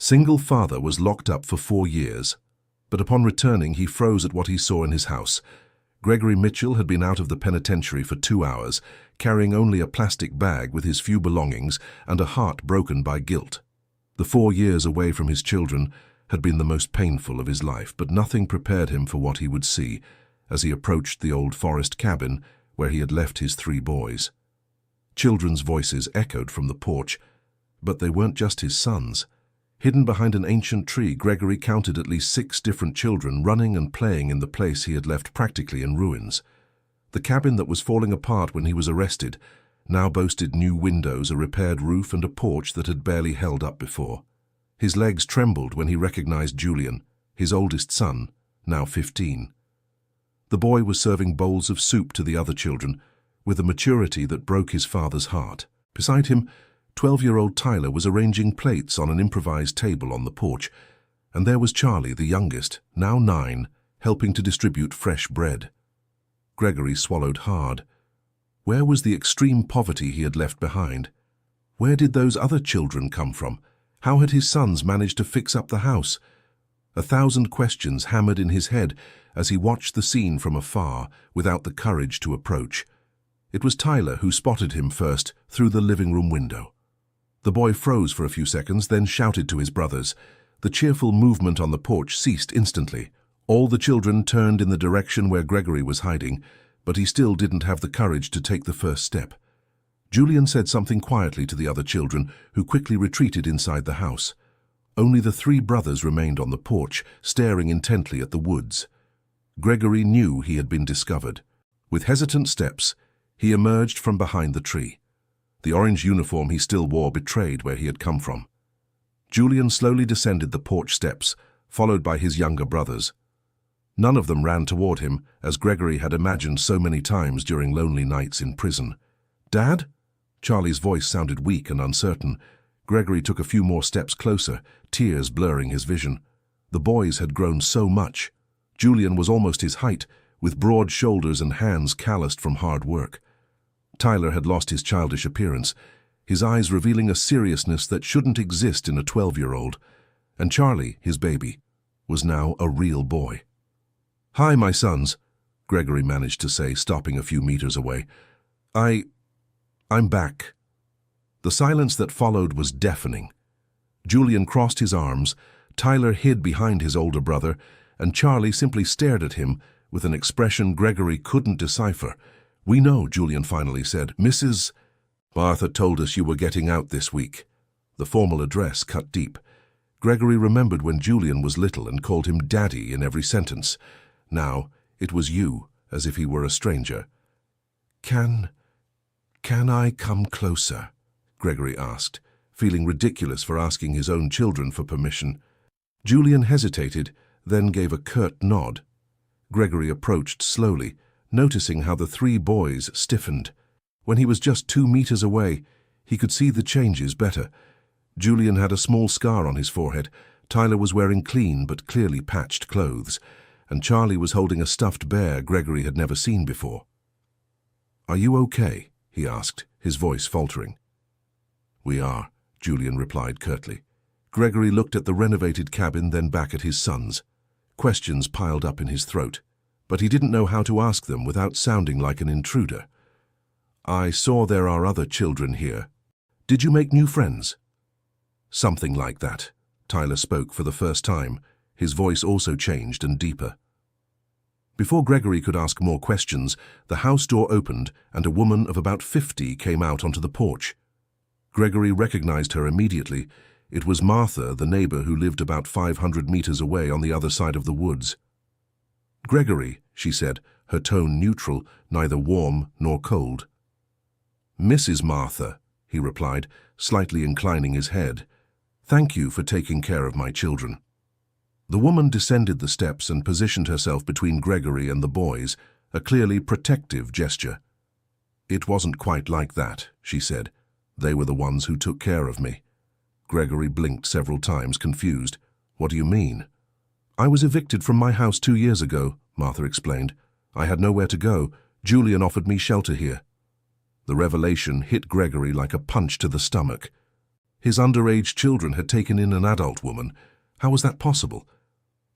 Single father was locked up for 4 years, but upon returning he froze at what he saw in his house. Gregory Mitchell had been out of the penitentiary for 2 hours, carrying only a plastic bag with his few belongings and a heart broken by guilt. The 4 years away from his children had been the most painful of his life, but nothing prepared him for what he would see as he approached the old forest cabin where he had left his 3 boys. Children's voices echoed from the porch, but they weren't just his sons. Hidden behind an ancient tree, Gregory counted at least 6 different children running and playing in the place he had left practically in ruins. The cabin that was falling apart when he was arrested now boasted new windows, a repaired roof, and a porch that had barely held up before. His legs trembled when he recognized Julian, his oldest son, now 15. The boy was serving bowls of soup to the other children, with a maturity that broke his father's heart. Beside him, 12-year-old Tyler was arranging plates on an improvised table on the porch, and there was Charlie, the youngest, now 9, helping to distribute fresh bread. Gregory swallowed hard. Where was the extreme poverty he had left behind? Where did those other children come from? How had his sons managed to fix up the house? 1,000 questions hammered in his head as he watched the scene from afar without the courage to approach. It was Tyler who spotted him first through the living room window. The boy froze for a few seconds, then shouted to his brothers. The cheerful movement on the porch ceased instantly. All the children turned in the direction where Gregory was hiding, but he still didn't have the courage to take the first step. Julian said something quietly to the other children, who quickly retreated inside the house. Only the 3 brothers remained on the porch, staring intently at the woods. Gregory knew he had been discovered. With hesitant steps, he emerged from behind the tree. The orange uniform he still wore betrayed where he had come from. Julian slowly descended the porch steps, followed by his younger brothers. None of them ran toward him, as Gregory had imagined so many times during lonely nights in prison. "Dad?" Charlie's voice sounded weak and uncertain. Gregory took a few more steps closer, tears blurring his vision. The boys had grown so much. Julian was almost his height, with broad shoulders and hands calloused from hard work. Tyler had lost his childish appearance, his eyes revealing a seriousness that shouldn't exist in a 12-year-old. And Charlie, his baby, was now a real boy. "Hi, my sons," Gregory managed to say, stopping a few meters away. I'm back." The silence that followed was deafening. Julian crossed his arms, Tyler hid behind his older brother, and Charlie simply stared at him with an expression Gregory couldn't decipher. "We know," Julian finally said. "Mrs. Martha told us you were getting out this week." The formal address cut deep. Gregory remembered when Julian was little and called him Daddy in every sentence. Now it was you, as if he were a stranger. Can I come closer?" Gregory asked, feeling ridiculous for asking his own children for permission. Julian hesitated, then gave a curt nod. Gregory approached slowly, noticing how the 3 boys stiffened. When he was just 2 meters away, he could see the changes better. Julian had a small scar on his forehead, Tyler was wearing clean but clearly patched clothes, and Charlie was holding a stuffed bear Gregory had never seen before. "Are you okay?" he asked, his voice faltering. "We are," Julian replied curtly. Gregory looked at the renovated cabin, then back at his sons. Questions piled up in his throat, but he didn't know how to ask them without sounding like an intruder. "I saw there are other children here. Did you make new friends?" "Something like that." Tyler spoke for the first time. His voice also changed and deeper. Before Gregory could ask more questions, the house door opened and a woman of about 50 came out onto the porch. Gregory recognized her immediately. It was Martha, the neighbor who lived about 500 meters away on the other side of the woods. "Gregory," she said, her tone neutral, neither warm nor cold. "Mrs. Martha," he replied, slightly inclining his head. "Thank you for taking care of my children." The woman descended the steps and positioned herself between Gregory and the boys, a clearly protective gesture. "It wasn't quite like that," she said. "They were the ones who took care of me." Gregory blinked several times, confused. "What do you mean?" "I was evicted from my house 2 years ago," Martha explained. "I had nowhere to go. Julian offered me shelter here." The revelation hit Gregory like a punch to the stomach. His underage children had taken in an adult woman. How was that possible?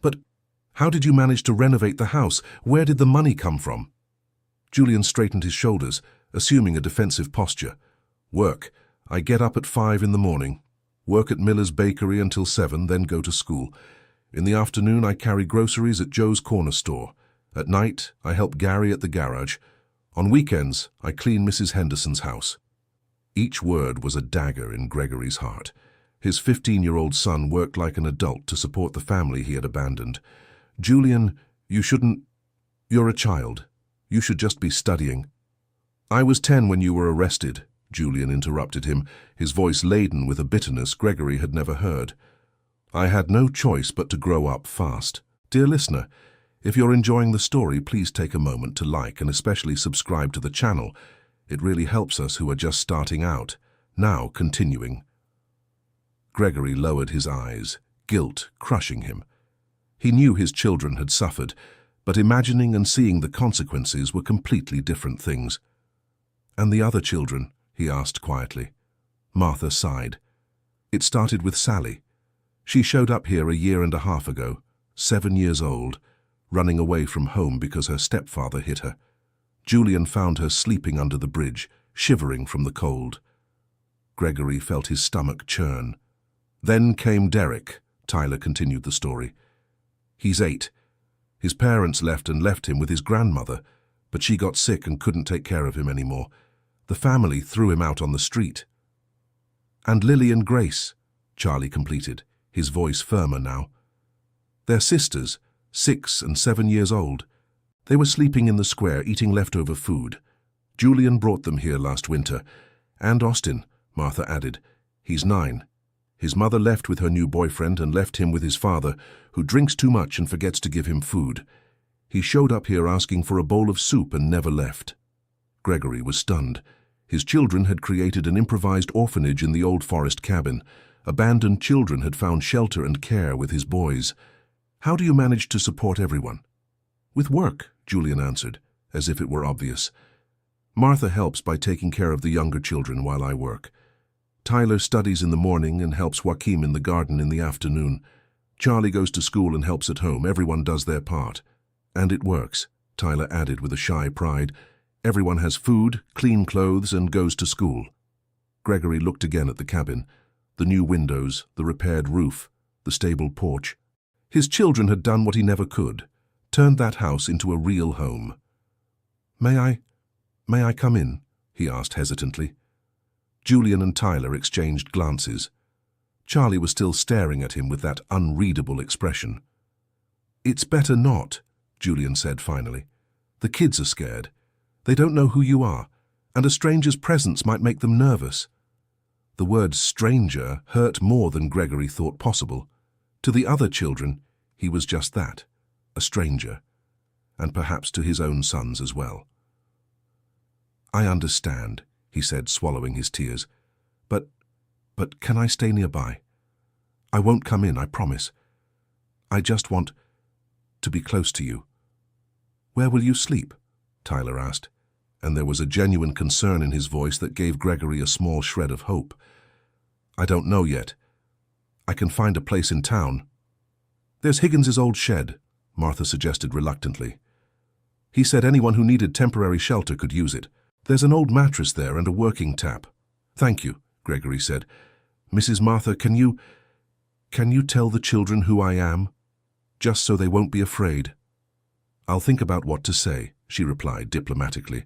But how did you manage to renovate the house? Where did the money come from? Julian straightened his shoulders, assuming a defensive posture. Work. I get up at 5 in the morning, work at Miller's Bakery until 7, then go to school. In the afternoon, I carry groceries at Joe's Corner Store. At night, I help Gary at the garage. On weekends, I clean Mrs. Henderson's house. Each word was a dagger in Gregory's heart. His 15-year-old son worked like an adult to support the family he had abandoned. Julian, you shouldn't... You're a child. You should just be studying. I was 10 when you were arrested, Julian interrupted him, his voice laden with a bitterness Gregory had never heard. I had no choice but to grow up fast. Dear listener, if you're enjoying the story, please take a moment to like and especially subscribe to the channel. It really helps us who are just starting out. Now, continuing. Gregory lowered his eyes, guilt crushing him. He knew his children had suffered, but imagining and seeing the consequences were completely different things. And the other children? He asked quietly. Martha sighed. It started with Sally. She showed up here a year and a half ago, 7 years old, running away from home because her stepfather hit her. Julian found her sleeping under the bridge, shivering from the cold. Gregory felt his stomach churn. Then came Derek, Tyler continued the story. He's 8. His parents left him with his grandmother, but she got sick and couldn't take care of him anymore. The family threw him out on the street. And Lily and Grace, Charlie completed, his voice firmer now. They're sisters, 6 and 7 years old. They were sleeping in the square, eating leftover food. Julian brought them here last winter. And Austin, Martha added. He's 9. His mother left with her new boyfriend and left him with his father, who drinks too much and forgets to give him food. He showed up here asking for a bowl of soup and never left. Gregory was stunned. His children had created an improvised orphanage in the old forest cabin. Abandoned children had found shelter and care with his boys. How do you manage to support everyone? With work, Julian answered, as if it were obvious. Martha helps by taking care of the younger children while I work. Tyler studies in the morning and helps Joaquim in the garden in the afternoon. Charlie goes to school and helps at home. Everyone does their part. And it works, Tyler added with a shy pride. Everyone has food, clean clothes, and goes to school. Gregory looked again at the cabin. The new windows, the repaired roof, the stable porch. His children had done what he never could, turned that house into a real home. May I come in? He asked hesitantly. Julian and Tyler exchanged glances. Charlie was still staring at him with that unreadable expression. It's better not, Julian said finally. The kids are scared. They don't know who you are, and a stranger's presence might make them nervous. The word stranger hurt more than Gregory thought possible. To the other children, he was just that, a stranger, and perhaps to his own sons as well. I understand, he said, swallowing his tears. But can I stay nearby? I won't come in, I promise. I just want to be close to you. Where will you sleep? Tyler asked, and there was a genuine concern in his voice that gave Gregory a small shred of hope. I don't know yet. I can find a place in town. There's Higgins's old shed, Martha suggested reluctantly. He said anyone who needed temporary shelter could use it. There's an old mattress there and a working tap. Thank you, Gregory said. Mrs. Martha, can you tell the children who I am? Just so they won't be afraid. I'll think about what to say, she replied diplomatically.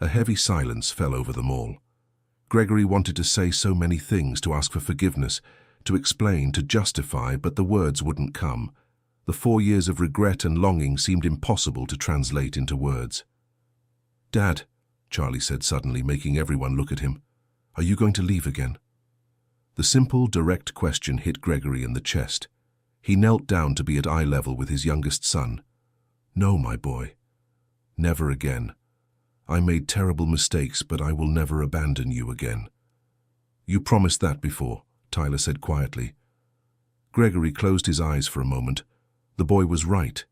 A heavy silence fell over them all. Gregory wanted to say so many things, to ask for forgiveness, to explain, to justify, but the words wouldn't come. The 4 years of regret and longing seemed impossible to translate into words. Dad, Charlie said suddenly, making everyone look at him. Are you going to leave again? The simple, direct question hit Gregory in the chest. He knelt down to be at eye level with his youngest son. No, my boy. Never again. I made terrible mistakes, but I will never abandon you again. You promised that before, Tyler said quietly. Gregory closed his eyes for a moment. The boy was right.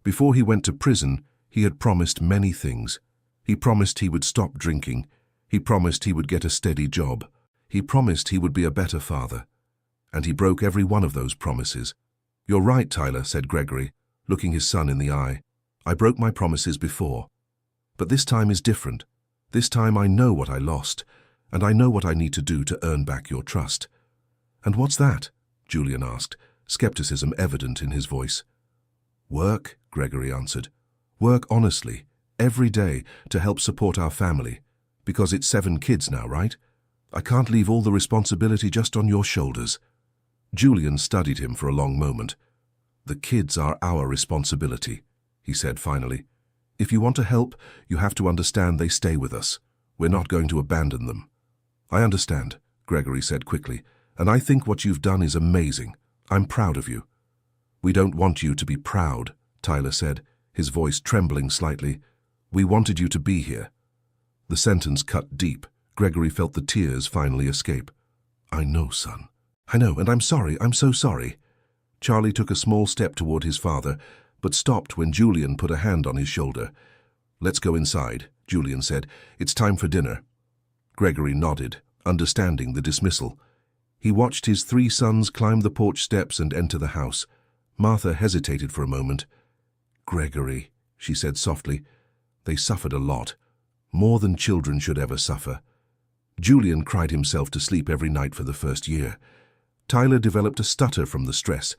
Before he went to prison, he had promised many things. He promised he would stop drinking. He promised he would get a steady job. He promised he would be a better father, and he broke every one of those promises. "You're right, Tyler," said Gregory, looking his son in the eye. "I broke my promises before. But this time is different. This time I know what I lost, and I know what I need to do to earn back your trust." "And what's that?" Julian asked, skepticism evident in his voice. "Work," Gregory answered. "Work honestly, every day, to help support our family. Because it's 7 kids now, right? I can't leave all the responsibility just on your shoulders." Julian studied him for a long moment. "The kids are our responsibility," he said finally. "If you want to help, you have to understand they stay with us. We're not going to abandon them." "I understand," Gregory said quickly, "and I think what you've done is amazing. I'm proud of you." "We don't want you to be proud," Tyler said, his voice trembling slightly. "We wanted you to be here." The sentence cut deep. Gregory felt the tears finally escape. "I know, son. I know, and I'm sorry. I'm so sorry." Charlie took a small step toward his father, but stopped when Julian put a hand on his shoulder. "Let's go inside," Julian said. "It's time for dinner." Gregory nodded, understanding the dismissal. He watched his 3 sons climb the porch steps and enter the house. Martha hesitated for a moment. "Gregory," she said softly, "they suffered a lot. More than children should ever suffer." Julian cried himself to sleep every night for the first year. Tyler developed a stutter from the stress.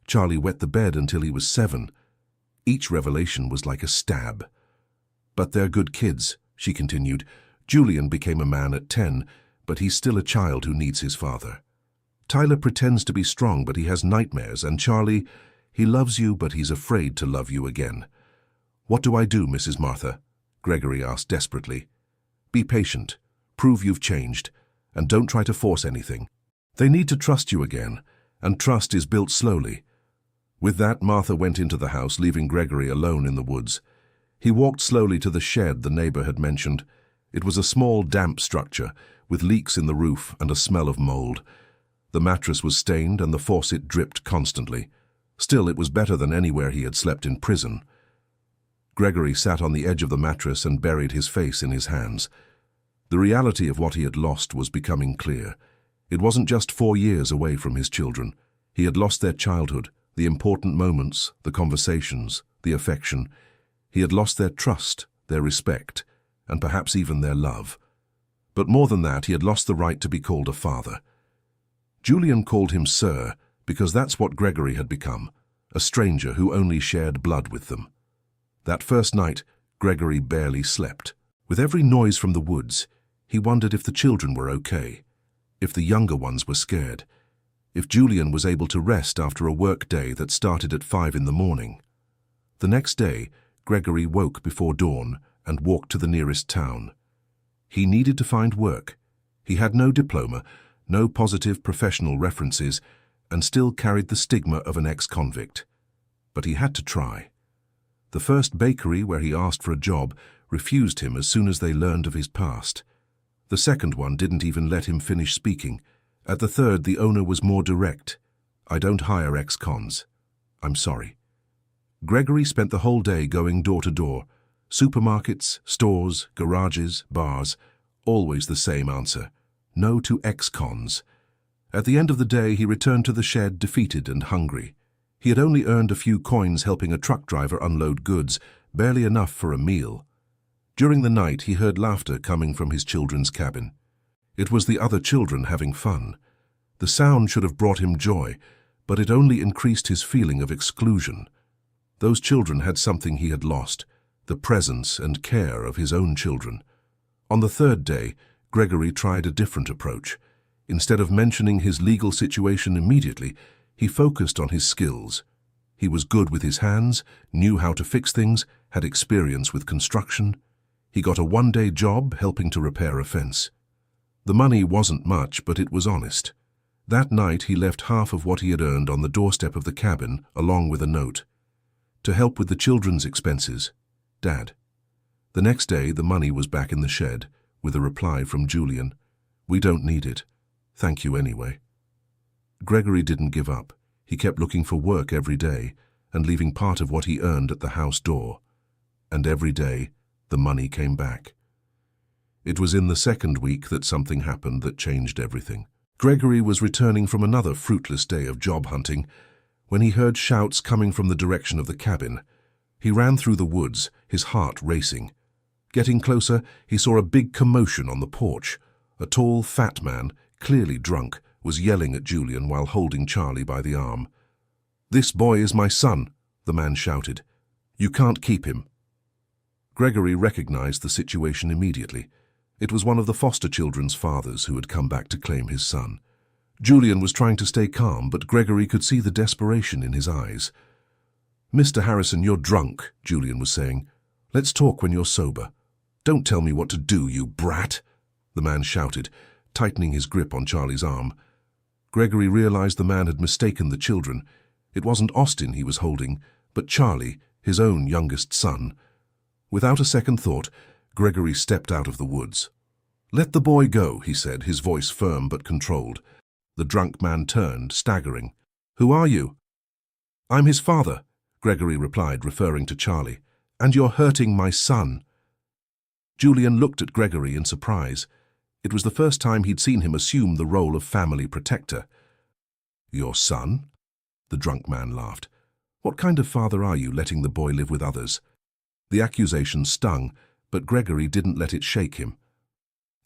Charlie wet the bed until he was 7. Each revelation was like a stab. "But they're good kids," she continued. "Julian became a man at 10, but he's still a child who needs his father. Tyler pretends to be strong, but he has nightmares, and Charlie, he loves you, but he's afraid to love you again." "What do I do, Mrs. Martha?" Gregory asked desperately. "Be patient, prove you've changed, and don't try to force anything. They need to trust you again, and trust is built slowly." With that, Martha went into the house, leaving Gregory alone in the woods. He walked slowly to the shed the neighbor had mentioned. It was a small, damp structure, with leaks in the roof and a smell of mold. The mattress was stained and the faucet dripped constantly. Still, it was better than anywhere he had slept in prison. Gregory sat on the edge of the mattress and buried his face in his hands. The reality of what he had lost was becoming clear. It wasn't just 4 years away from his children. He had lost their childhood, the important moments, the conversations, the affection. He had lost their trust, their respect, and perhaps even their love. But more than that, he had lost the right to be called a father. Julian called him Sir because that's what Gregory had become, a stranger who only shared blood with them. That first night, Gregory barely slept. With every noise from the woods, he wondered if the children were okay, if the younger ones were scared, if Julian was able to rest after a work day that started at 5 in the morning. The next day, Gregory woke before dawn and walked to the nearest town. He needed to find work. He had no diploma, no positive professional references, and still carried the stigma of an ex-convict. But he had to try. The first bakery where he asked for a job refused him as soon as they learned of his past. The second one didn't even let him finish speaking. At the third, the owner was more direct. "I don't hire ex-cons. I'm sorry." Gregory spent the whole day going door to door. Supermarkets, stores, garages, bars. Always the same answer. No to ex-cons. At the end of the day, he returned to the shed defeated and hungry. He had only earned a few coins helping a truck driver unload goods, barely enough for a meal. During the night, he heard laughter coming from his children's cabin. It was the other children having fun. The sound should have brought him joy, but it only increased his feeling of exclusion. Those children had something he had lost, the presence and care of his own children. On the third day, Gregory tried a different approach. Instead of mentioning his legal situation immediately, he focused on his skills. He was good with his hands, knew how to fix things, had experience with construction. He got a 1-day job helping to repair a fence. The money wasn't much, but it was honest. That night he left half of what he had earned on the doorstep of the cabin, along with a note. To help with the children's expenses, Dad. The next day the money was back in the shed, with a reply from Julian. "We don't need it. Thank you anyway." Gregory didn't give up. He kept looking for work every day and leaving part of what he earned at the house door. And every day, the money came back. It was in the second week that something happened that changed everything. Gregory was returning from another fruitless day of job hunting when he heard shouts coming from the direction of the cabin. He ran through the woods, his heart racing. Getting closer, he saw a big commotion on the porch. A tall, fat man, clearly drunk, was yelling at Julian while holding Charlie by the arm. "This boy is my son," the man shouted. "You can't keep him." Gregory recognized the situation immediately. It was one of the foster children's fathers who had come back to claim his son. Julian was trying to stay calm, but Gregory could see the desperation in his eyes. "Mr. Harrison, you're drunk," Julian was saying. "Let's talk when you're sober." "Don't tell me what to do, you brat," the man shouted, tightening his grip on Charlie's arm. Gregory realized the man had mistaken the children. It wasn't Austin he was holding, but Charlie, his own youngest son. Without a second thought, Gregory stepped out of the woods. "Let the boy go," he said, his voice firm but controlled. The drunk man turned, staggering. "Who are you?" "I'm his father," Gregory replied, referring to Charlie. "And you're hurting my son." Julian looked at Gregory in surprise. It was the first time he'd seen him assume the role of family protector. "Your son?" The drunk man laughed. "What kind of father are you, letting the boy live with others?" The accusation stung, but Gregory didn't let it shake him.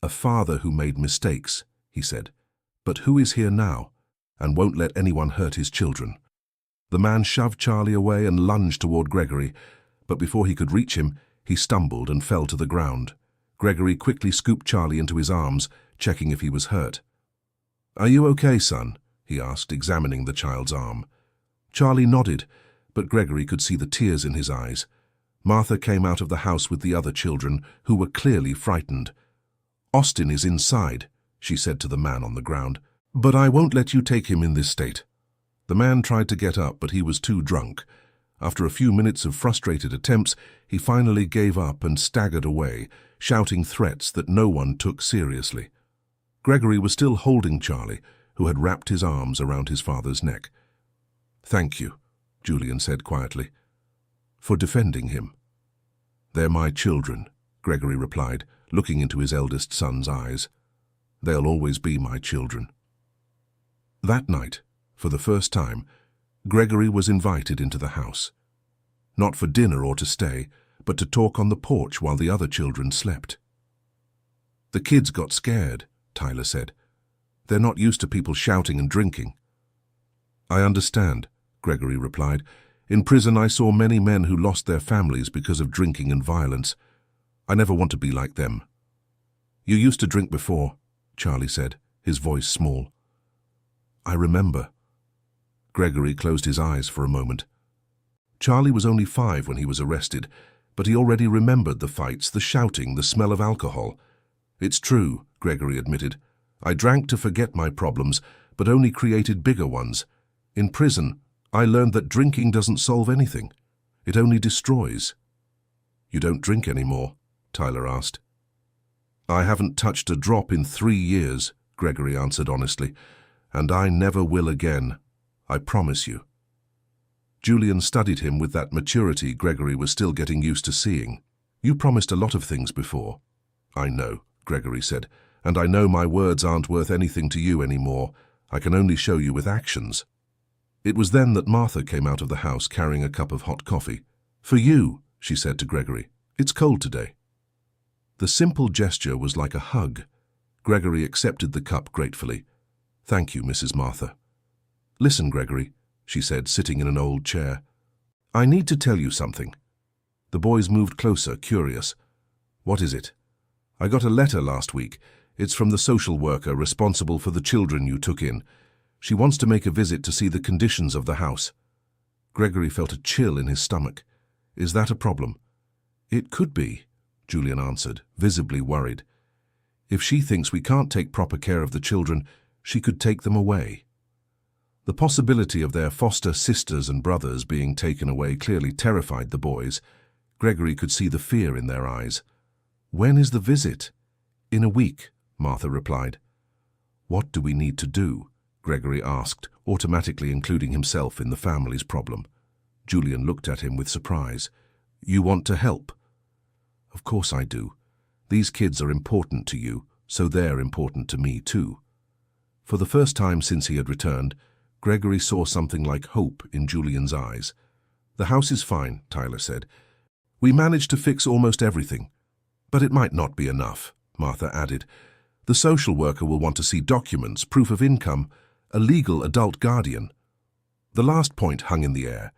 "A father who made mistakes," he said, "but who is here now and won't let anyone hurt his children." The man shoved Charlie away and lunged toward Gregory, but before he could reach him, he stumbled and fell to the ground. Gregory quickly scooped Charlie into his arms, checking if he was hurt. "Are you okay, son?" he asked, examining the child's arm. Charlie nodded, but Gregory could see the tears in his eyes. Martha came out of the house with the other children, who were clearly frightened. "Austin is inside," she said to the man on the ground, "but I won't let you take him in this state." The man tried to get up, but he was too drunk. After a few minutes of frustrated attempts, he finally gave up and staggered away, shouting threats that no one took seriously. Gregory was still holding Charlie, who had wrapped his arms around his father's neck. "Thank you," Julian said quietly, "for defending him." "They're my children," Gregory replied, looking into his eldest son's eyes. "They'll always be my children." That night, for the first time, Gregory was invited into the house. Not for dinner or to stay, but to talk on the porch while the other children slept. "The kids got scared," Tyler said. "They're not used to people shouting and drinking." "I understand," Gregory replied. "In prison I saw many men who lost their families because of drinking and violence. I never want to be like them." "You used to drink before," Charlie said, his voice small. "I remember." Gregory closed his eyes for a moment. Charlie was only 5 when he was arrested, but he already remembered the fights, the shouting, the smell of alcohol. "It's true," Gregory admitted. "I drank to forget my problems, but only created bigger ones. In prison, I learned that drinking doesn't solve anything. It only destroys." "You don't drink anymore?" Tyler asked. "I haven't touched a drop in 3 years," Gregory answered honestly, "and I never will again. I promise you." Julian studied him with that maturity Gregory was still getting used to seeing. "You promised a lot of things before." "I know," Gregory said, "and I know my words aren't worth anything to you anymore. I can only show you with actions." It was then that Martha came out of the house carrying a cup of hot coffee. "For you," she said to Gregory. "It's cold today." The simple gesture was like a hug. Gregory accepted the cup gratefully. "Thank you, Mrs. Martha." "Listen, Gregory," she said, sitting in an old chair. "I need to tell you something." The boys moved closer, curious. "What is it?" "I got a letter last week. It's from the social worker responsible for the children you took in. She wants to make a visit to see the conditions of the house." Gregory felt a chill in his stomach. "Is that a problem?" "It could be," Julian answered, visibly worried. "If she thinks we can't take proper care of the children, she could take them away." The possibility of their foster sisters and brothers being taken away clearly terrified the boys. Gregory could see the fear in their eyes. "When is the visit?" "In a week," Martha replied. "What do we need to do?" Gregory asked, automatically including himself in the family's problem. Julian looked at him with surprise. "You want to help?" "Of course I do. These kids are important to you, so they're important to me too. For the first time since he had returned, Gregory saw something like hope in Julian's eyes. The house is fine, Tyler said. We managed to fix almost everything. But it might not be enough, Martha added. The social worker will want to see documents, proof of income, a legal adult guardian. The last point hung in the air.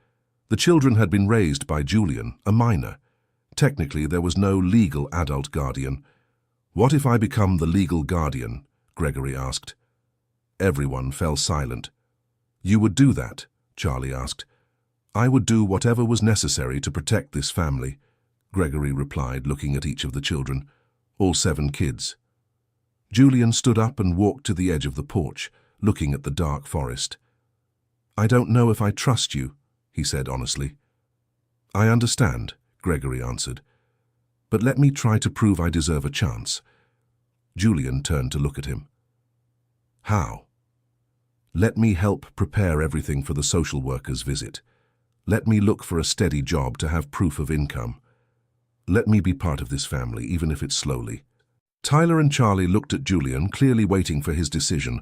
The children had been raised by Julian, a minor. Technically, there was no legal adult guardian. What if I become the legal guardian? Gregory asked. Everyone fell silent. You would do that? Charlie asked. I would do whatever was necessary to protect this family, Gregory replied, looking at each of the children, all 7 kids. Julian stood up and walked to the edge of the porch, looking at the dark forest. I don't know if I trust you, he said honestly. I understand, Gregory answered. But let me try to prove I deserve a chance. Julian turned to look at him. How? Let me help prepare everything for the social worker's visit. Let me look for a steady job to have proof of income. Let me be part of this family, even if it's slowly. Tyler and Charlie looked at Julian, clearly waiting for his decision.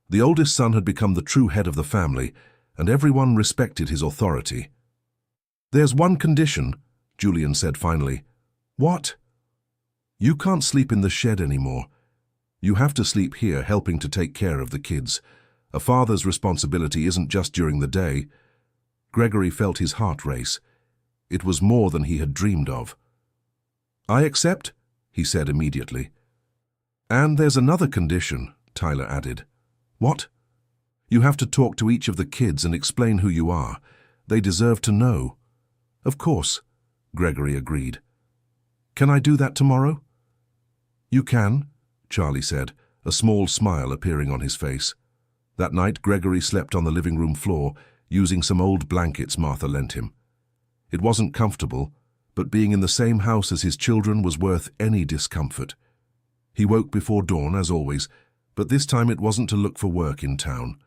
The oldest son had become the true head of the family, and everyone respected his authority. There's one condition, Julian said finally. What? You can't sleep in the shed anymore. You have to sleep here, helping to take care of the kids. A father's responsibility isn't just during the day. Gregory felt his heart race. It was more than he had dreamed of. I accept, he said immediately. And there's another condition, Tyler added. What? You have to talk to each of the kids and explain who you are. They deserve to know. Of course, Gregory agreed. Can I do that tomorrow? You can, Charlie said, a small smile appearing on his face. That night, Gregory slept on the living room floor, using some old blankets Martha lent him. It wasn't comfortable, but being in the same house as his children was worth any discomfort. He woke before dawn, as always, but this time it wasn't to look for work in town.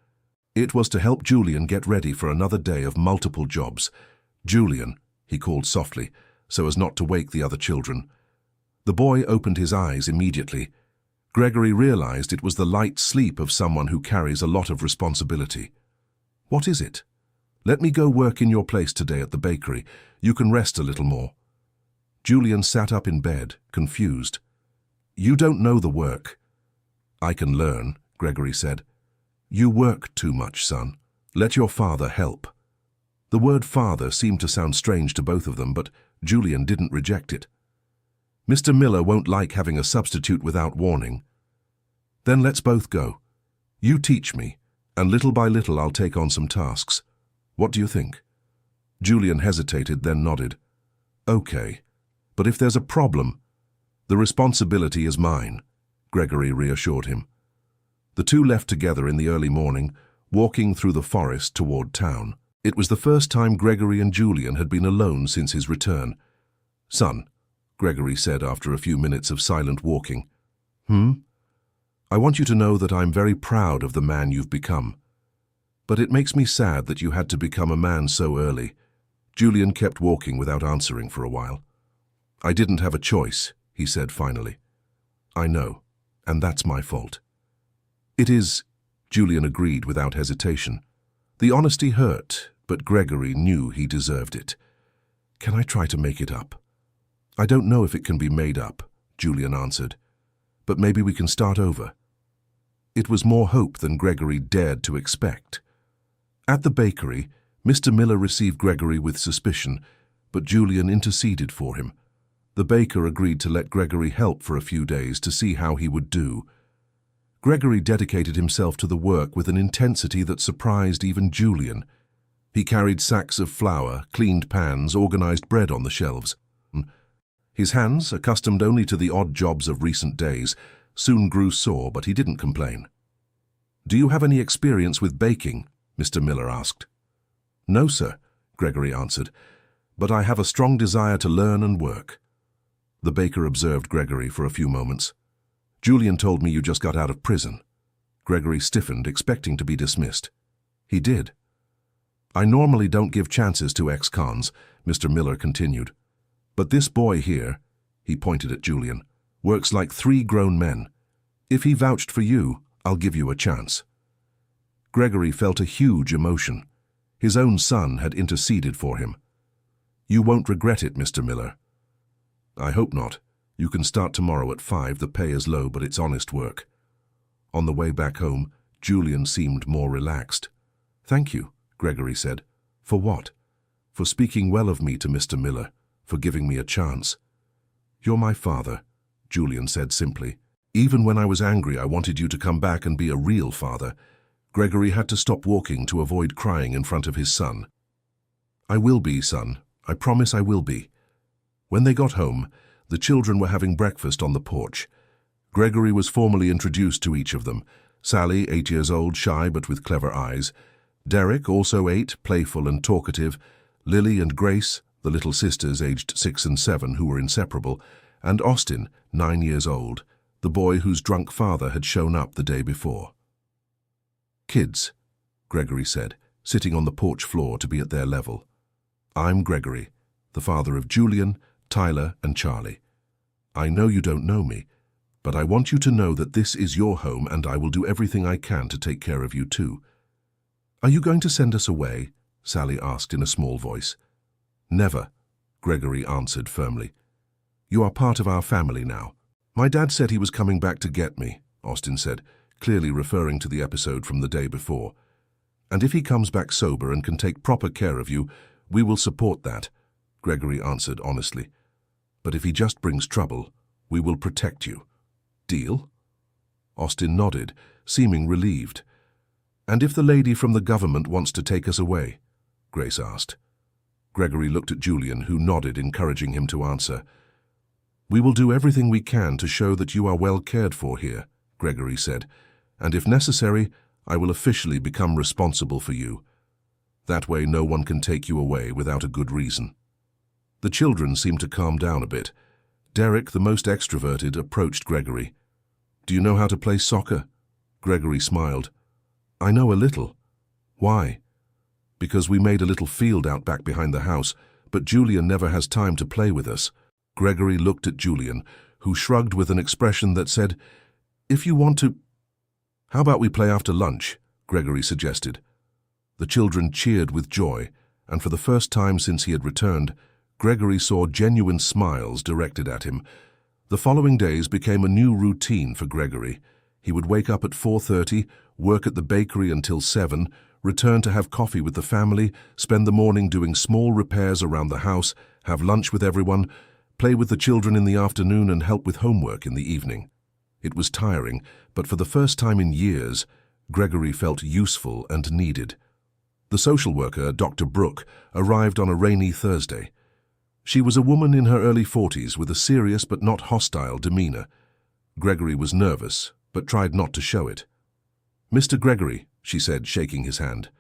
It was to help Julian get ready for another day of multiple jobs. Julian, he called softly, so as not to wake the other children. The boy opened his eyes immediately. Gregory realized it was the light sleep of someone who carries a lot of responsibility. What is it? Let me go work in your place today at the bakery. You can rest a little more. Julian sat up in bed, confused. You don't know the work. I can learn, Gregory said. You work too much, son. Let your father help. The word father seemed to sound strange to both of them, but Julian didn't reject it. Mr. Miller won't like having a substitute without warning. Then let's both go. You teach me, and little by little I'll take on some tasks. What do you think? Julian hesitated, then nodded. Okay, but if there's a problem, the responsibility is mine, Gregory reassured him. The two left together in the early morning, walking through the forest toward town. It was the first time Gregory and Julian had been alone since his return. Son, Gregory said after a few minutes of silent walking. I want you to know that I'm very proud of the man you've become. But it makes me sad that you had to become a man so early. Julian kept walking without answering for a while. I didn't have a choice, he said finally. I know, and that's my fault. It is, Julian agreed without hesitation. The honesty hurt, but Gregory knew he deserved it. Can I try to make it up? I don't know if it can be made up, Julian answered. But maybe we can start over. It was more hope than Gregory dared to expect. At the bakery, Mr. Miller received Gregory with suspicion, but Julian interceded for him. The baker agreed to let Gregory help for a few days to see how he would do. Gregory dedicated himself to the work with an intensity that surprised even Julian. He carried sacks of flour, cleaned pans, organized bread on the shelves. His hands, accustomed only to the odd jobs of recent days, soon grew sore, but he didn't complain. Do you have any experience with baking? Mr. Miller asked. No, sir, Gregory answered, but I have a strong desire to learn and work. The baker observed Gregory for a few moments. Julian told me you just got out of prison. Gregory stiffened, expecting to be dismissed. He did. I normally don't give chances to ex-cons, Mr. Miller continued. But this boy here, he pointed at Julian, Works like 3 grown men. If he vouched for you, I'll give you a chance." Gregory felt a huge emotion. His own son had interceded for him. "You won't regret it, Mr. Miller." "I hope not. You can start tomorrow at 5. The pay is low, but it's honest work." On the way back home, Julian seemed more relaxed. "Thank you," Gregory said. "For what?" "For speaking well of me to Mr. Miller, for giving me a chance." "You're my father," Julian said simply. "Even when I was angry, I wanted you to come back and be a real father." Gregory had to stop walking to avoid crying in front of his son. "I will be, son. I promise I will be." When they got home, the children were having breakfast on the porch. Gregory was formally introduced to each of them. Sally, 8 years old, shy but with clever eyes. Derek, also 8, playful and talkative. Lily and Grace, the little sisters aged 6 and 7 who were inseparable. And Austin, 9 years old, the boy whose drunk father had shown up the day before. "Kids," Gregory said, sitting on the porch floor to be at their level. "I'm Gregory, the father of Julian, Tyler, and Charlie. I know you don't know me, but I want you to know that this is your home and I will do everything I can to take care of you too." "Are you going to send us away?" Sally asked in a small voice. "Never," Gregory answered firmly. "You are part of our family now." "My dad said he was coming back to get me," Austin said, clearly referring to the episode from the day before. "And if he comes back sober and can take proper care of you, we will support that," Gregory answered honestly. "But if he just brings trouble, we will protect you. Deal?" Austin nodded, seeming relieved. "And if the lady from the government wants to take us away?" Grace asked. Gregory looked at Julian, who nodded, encouraging him to answer. "We will do everything we can to show that you are well cared for here," Gregory said, "and if necessary, I will officially become responsible for you. That way no one can take you away without a good reason." The children seemed to calm down a bit. Derek, the most extroverted, approached Gregory. "Do you know how to play soccer?" Gregory smiled. "I know a little." "Why?" "Because we made a little field out back behind the house, but Julian never has time to play with us." Gregory looked at Julian, who shrugged with an expression that said, "If you want to—" "How about we play after lunch?" Gregory suggested. The children cheered with joy, and for the first time since he had returned, Gregory saw genuine smiles directed at him. The following days became a new routine for Gregory. He would wake up at 4:30, work at the bakery until 7, return to have coffee with the family, spend the morning doing small repairs around the house, have lunch with everyone, play with the children in the afternoon and help with homework in the evening. It was tiring, but for the first time in years, Gregory felt useful and needed. The social worker, Dr. Brooke, arrived on a rainy Thursday. She was a woman in her early 40s with a serious but not hostile demeanor. Gregory was nervous, but tried not to show it. "Mr. Gregory," she said, shaking his hand.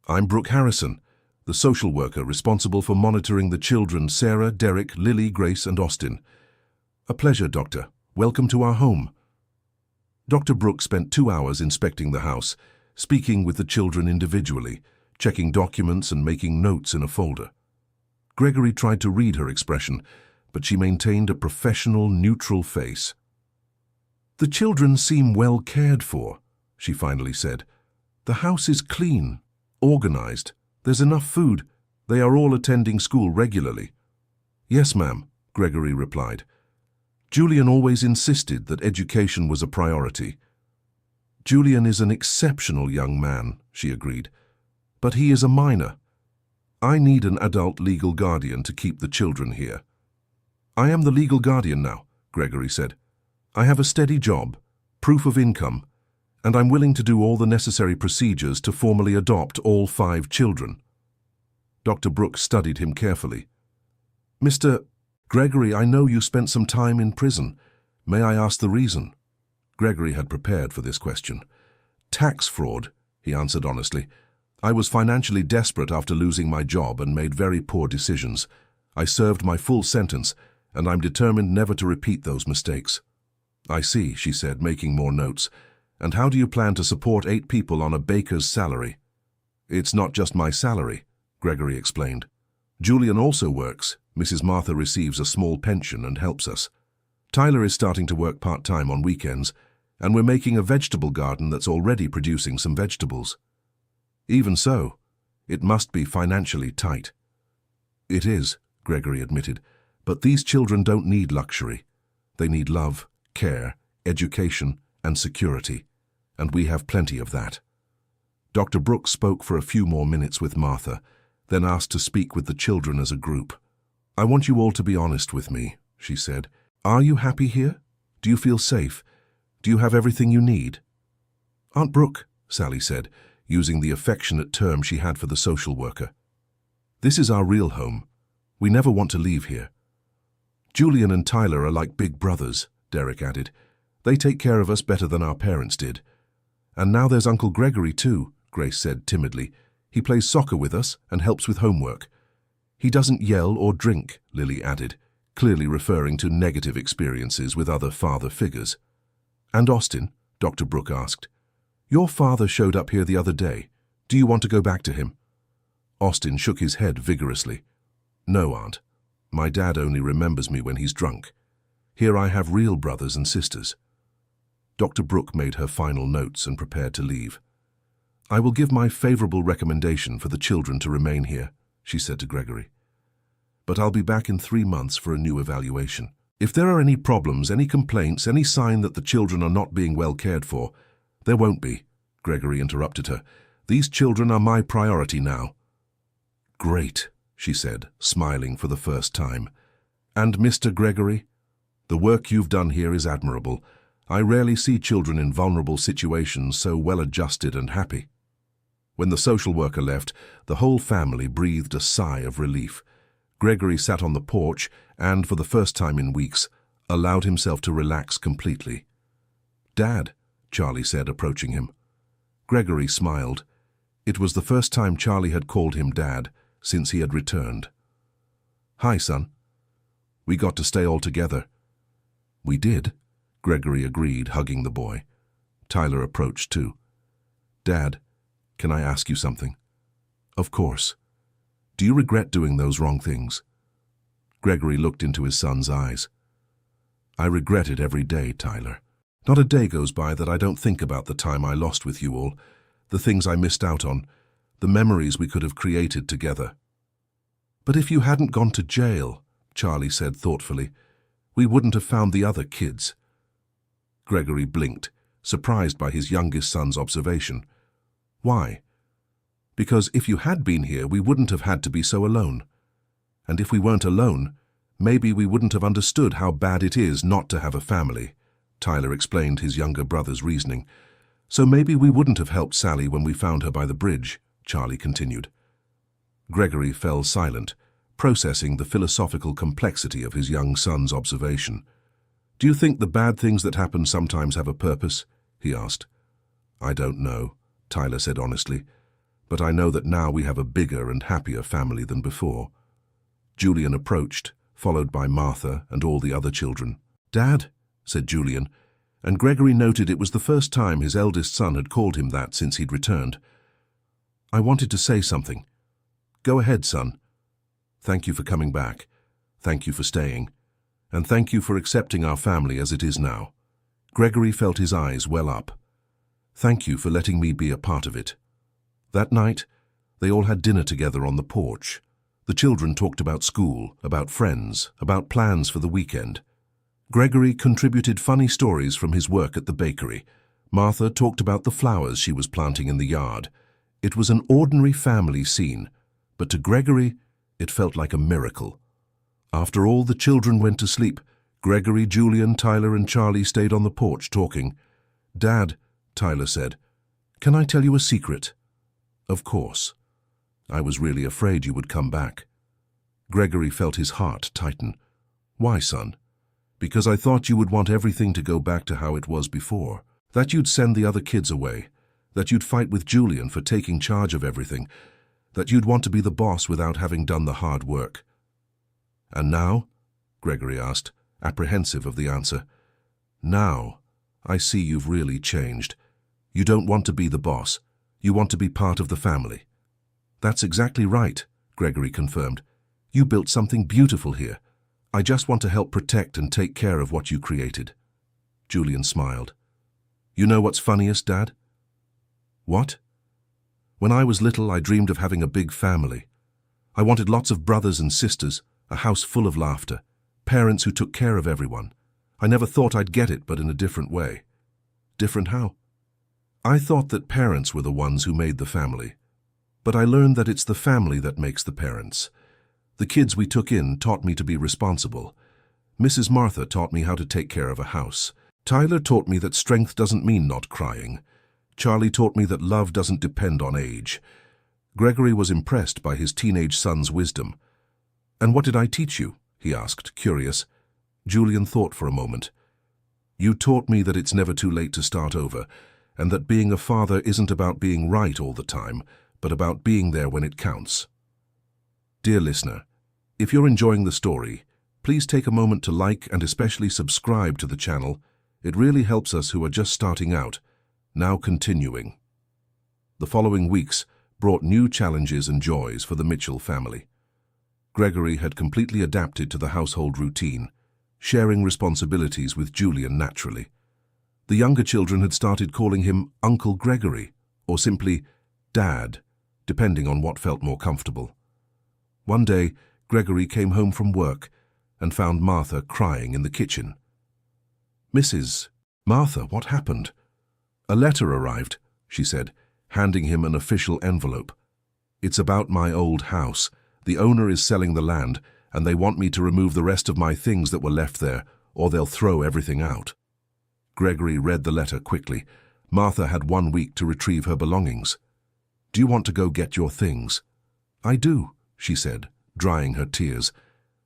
"I'm Brooke Harrison, the social worker responsible for monitoring the children Sarah, Derek, Lily, Grace, and Austin." "A pleasure, Doctor. Welcome to our home." Dr. Brooke spent 2 hours inspecting the house, speaking with the children individually, checking documents and making notes in a folder. Gregory tried to read her expression, but she maintained a professional, neutral face. "The children seem well cared for," she finally said. "The house is clean, organized, there's enough food, they are all attending school regularly." "Yes, ma'am," Gregory replied. Julian always insisted that education was a priority. "Julian is an exceptional young man," she agreed, "but he is a minor. I need an adult legal guardian to keep the children here." "I am the legal guardian now," Gregory said. "I have a steady job, proof of income, and I'm willing to do all the necessary procedures to formally adopt all 5 children." Dr. Brooks studied him carefully. "Mr. Gregory, I know you spent some time in prison. May I ask the reason?" Gregory had prepared for this question. "Tax fraud," he answered honestly. "I was financially desperate after losing my job and made very poor decisions. I served my full sentence, and I'm determined never to repeat those mistakes." "I see," she said, making more notes. "And how do you plan to support 8 people on a baker's salary?" "It's not just my salary," Gregory explained. "Julian also works. Mrs. Martha receives a small pension and helps us." Tyler is starting to work part-time on weekends, and we're making a vegetable garden that's already producing some vegetables. Even so, it must be financially tight. It is, Gregory admitted, but these children don't need luxury. They need love, care, education, and security, and we have plenty of that. Dr. Brooks spoke for a few more minutes with Martha, then asked to speak with the children as a group. "I want you all to be honest with me," she said. "Are you happy here? Do you feel safe? Do you have everything you need?" "Aunt Brooke," Sally said, using the affectionate term she had for the social worker. "This is our real home. We never want to leave here." "Julian and Tyler are like big brothers," Derek added. "They take care of us better than our parents did. And now there's Uncle Gregory too," Grace said timidly. "He plays soccer with us and helps with homework." "He doesn't yell or drink," Lily added, clearly referring to negative experiences with other father figures. "And Austin?" Dr. Brooke asked. "Your father showed up here the other day. Do you want to go back to him?" Austin shook his head vigorously. "No, Aunt. My dad only remembers me when he's drunk. Here I have real brothers and sisters." Dr. Brooke made her final notes and prepared to leave. "I will give my favorable recommendation for the children to remain here," she said to Gregory. "But I'll be back in 3 months for a new evaluation. If there are any problems, any complaints, any sign that the children are not being well cared for—" "There won't be," Gregory interrupted her. "These children are my priority now." "Great," she said, smiling for the first time. "And Mr. Gregory, the work you've done here is admirable. I rarely see children in vulnerable situations so well-adjusted and happy." When the social worker left, the whole family breathed a sigh of relief. Gregory sat on the porch and, for the first time in weeks, allowed himself to relax completely. "Dad," Charlie said, approaching him. Gregory smiled. It was the first time Charlie had called him Dad since he had returned. "Hi, son. We got to stay all together." "We did," Gregory agreed, hugging the boy. Tyler approached too. "Dad, can I ask you something?" "Of course. Do you regret doing those wrong things?" Gregory looked into his son's eyes. "I regret it every day, Tyler. Not a day goes by that I don't think about the time I lost with you all, the things I missed out on, the memories we could have created together." "But if you hadn't gone to jail," Charlie said thoughtfully, "we wouldn't have found the other kids." Gregory blinked, surprised by his youngest son's observation. "Why?" "Because if you had been here, we wouldn't have had to be so alone. And if we weren't alone, maybe we wouldn't have understood how bad it is not to have a family," Tyler explained his younger brother's reasoning. "So maybe we wouldn't have helped Sally when we found her by the bridge," Charlie continued. Gregory fell silent, processing the philosophical complexity of his young son's observation. "Do you think the bad things that happen sometimes have a purpose?" he asked. "I don't know," Tyler said honestly, "but I know that now we have a bigger and happier family than before." Julian approached, followed by Martha and all the other children. "Dad," said Julian, and Gregory noted it was the first time his eldest son had called him that since he'd returned. "I wanted to say something." "Go ahead, son." "Thank you for coming back. Thank you for staying. And thank you for accepting our family as it is now." Gregory felt his eyes well up. "Thank you for letting me be a part of it." That night, they all had dinner together on the porch. The children talked about school, about friends, about plans for the weekend. Gregory contributed funny stories from his work at the bakery. Martha talked about the flowers she was planting in the yard. It was an ordinary family scene, but to Gregory, it felt like a miracle. After all the children went to sleep, Gregory, Julian, Tyler, and Charlie stayed on the porch talking. "Dad," Tyler said, "can I tell you a secret?" "Of course. I was really afraid you would come back." Gregory felt his heart tighten. "Why, son?" "Because I thought you would want everything to go back to how it was before. That you'd send the other kids away. That you'd fight with Julian for taking charge of everything. That you'd want to be the boss without having done the hard work." "And now?" Gregory asked, apprehensive of the answer. "Now, I see you've really changed. You don't want to be the boss. You want to be part of the family." "That's exactly right," Gregory confirmed. "You built something beautiful here. I just want to help protect and take care of what you created. Julian smiled. You know what's funniest, Dad? What? When I was little, I dreamed of having a big family. I wanted lots of brothers and sisters, a house full of laughter, parents who took care of everyone. I never thought I'd get it, but in a different way. Different how? I thought that parents were the ones who made the family. But I learned that it's the family that makes the parents. The kids we took in taught me to be responsible. Mrs. Martha taught me how to take care of a house. Tyler taught me that strength doesn't mean not crying. Charlie taught me that love doesn't depend on age. Gregory was impressed by his teenage son's wisdom. And what did I teach you? He asked, curious. Julian thought for a moment. You taught me that it's never too late to start over, and that being a father isn't about being right all the time, but about being there when it counts. Dear listener, if you're enjoying the story, please take a moment to like and especially subscribe to the channel. It really helps us who are just starting out. Now continuing. The following weeks brought new challenges and joys for the Mitchell family. Gregory had completely adapted to the household routine, sharing responsibilities with Julian naturally. The younger children had started calling him Uncle Gregory, or simply Dad, depending on what felt more comfortable. One day, Gregory came home from work and found Martha crying in the kitchen. Mrs. Martha, what happened? A letter arrived, she said, handing him an official envelope. It's about my old house. The owner is selling the land, and they want me to remove the rest of my things that were left there, or they'll throw everything out. Gregory read the letter quickly. Martha had 1 week to retrieve her belongings. Do you want to go get your things? I do, she said, drying her tears.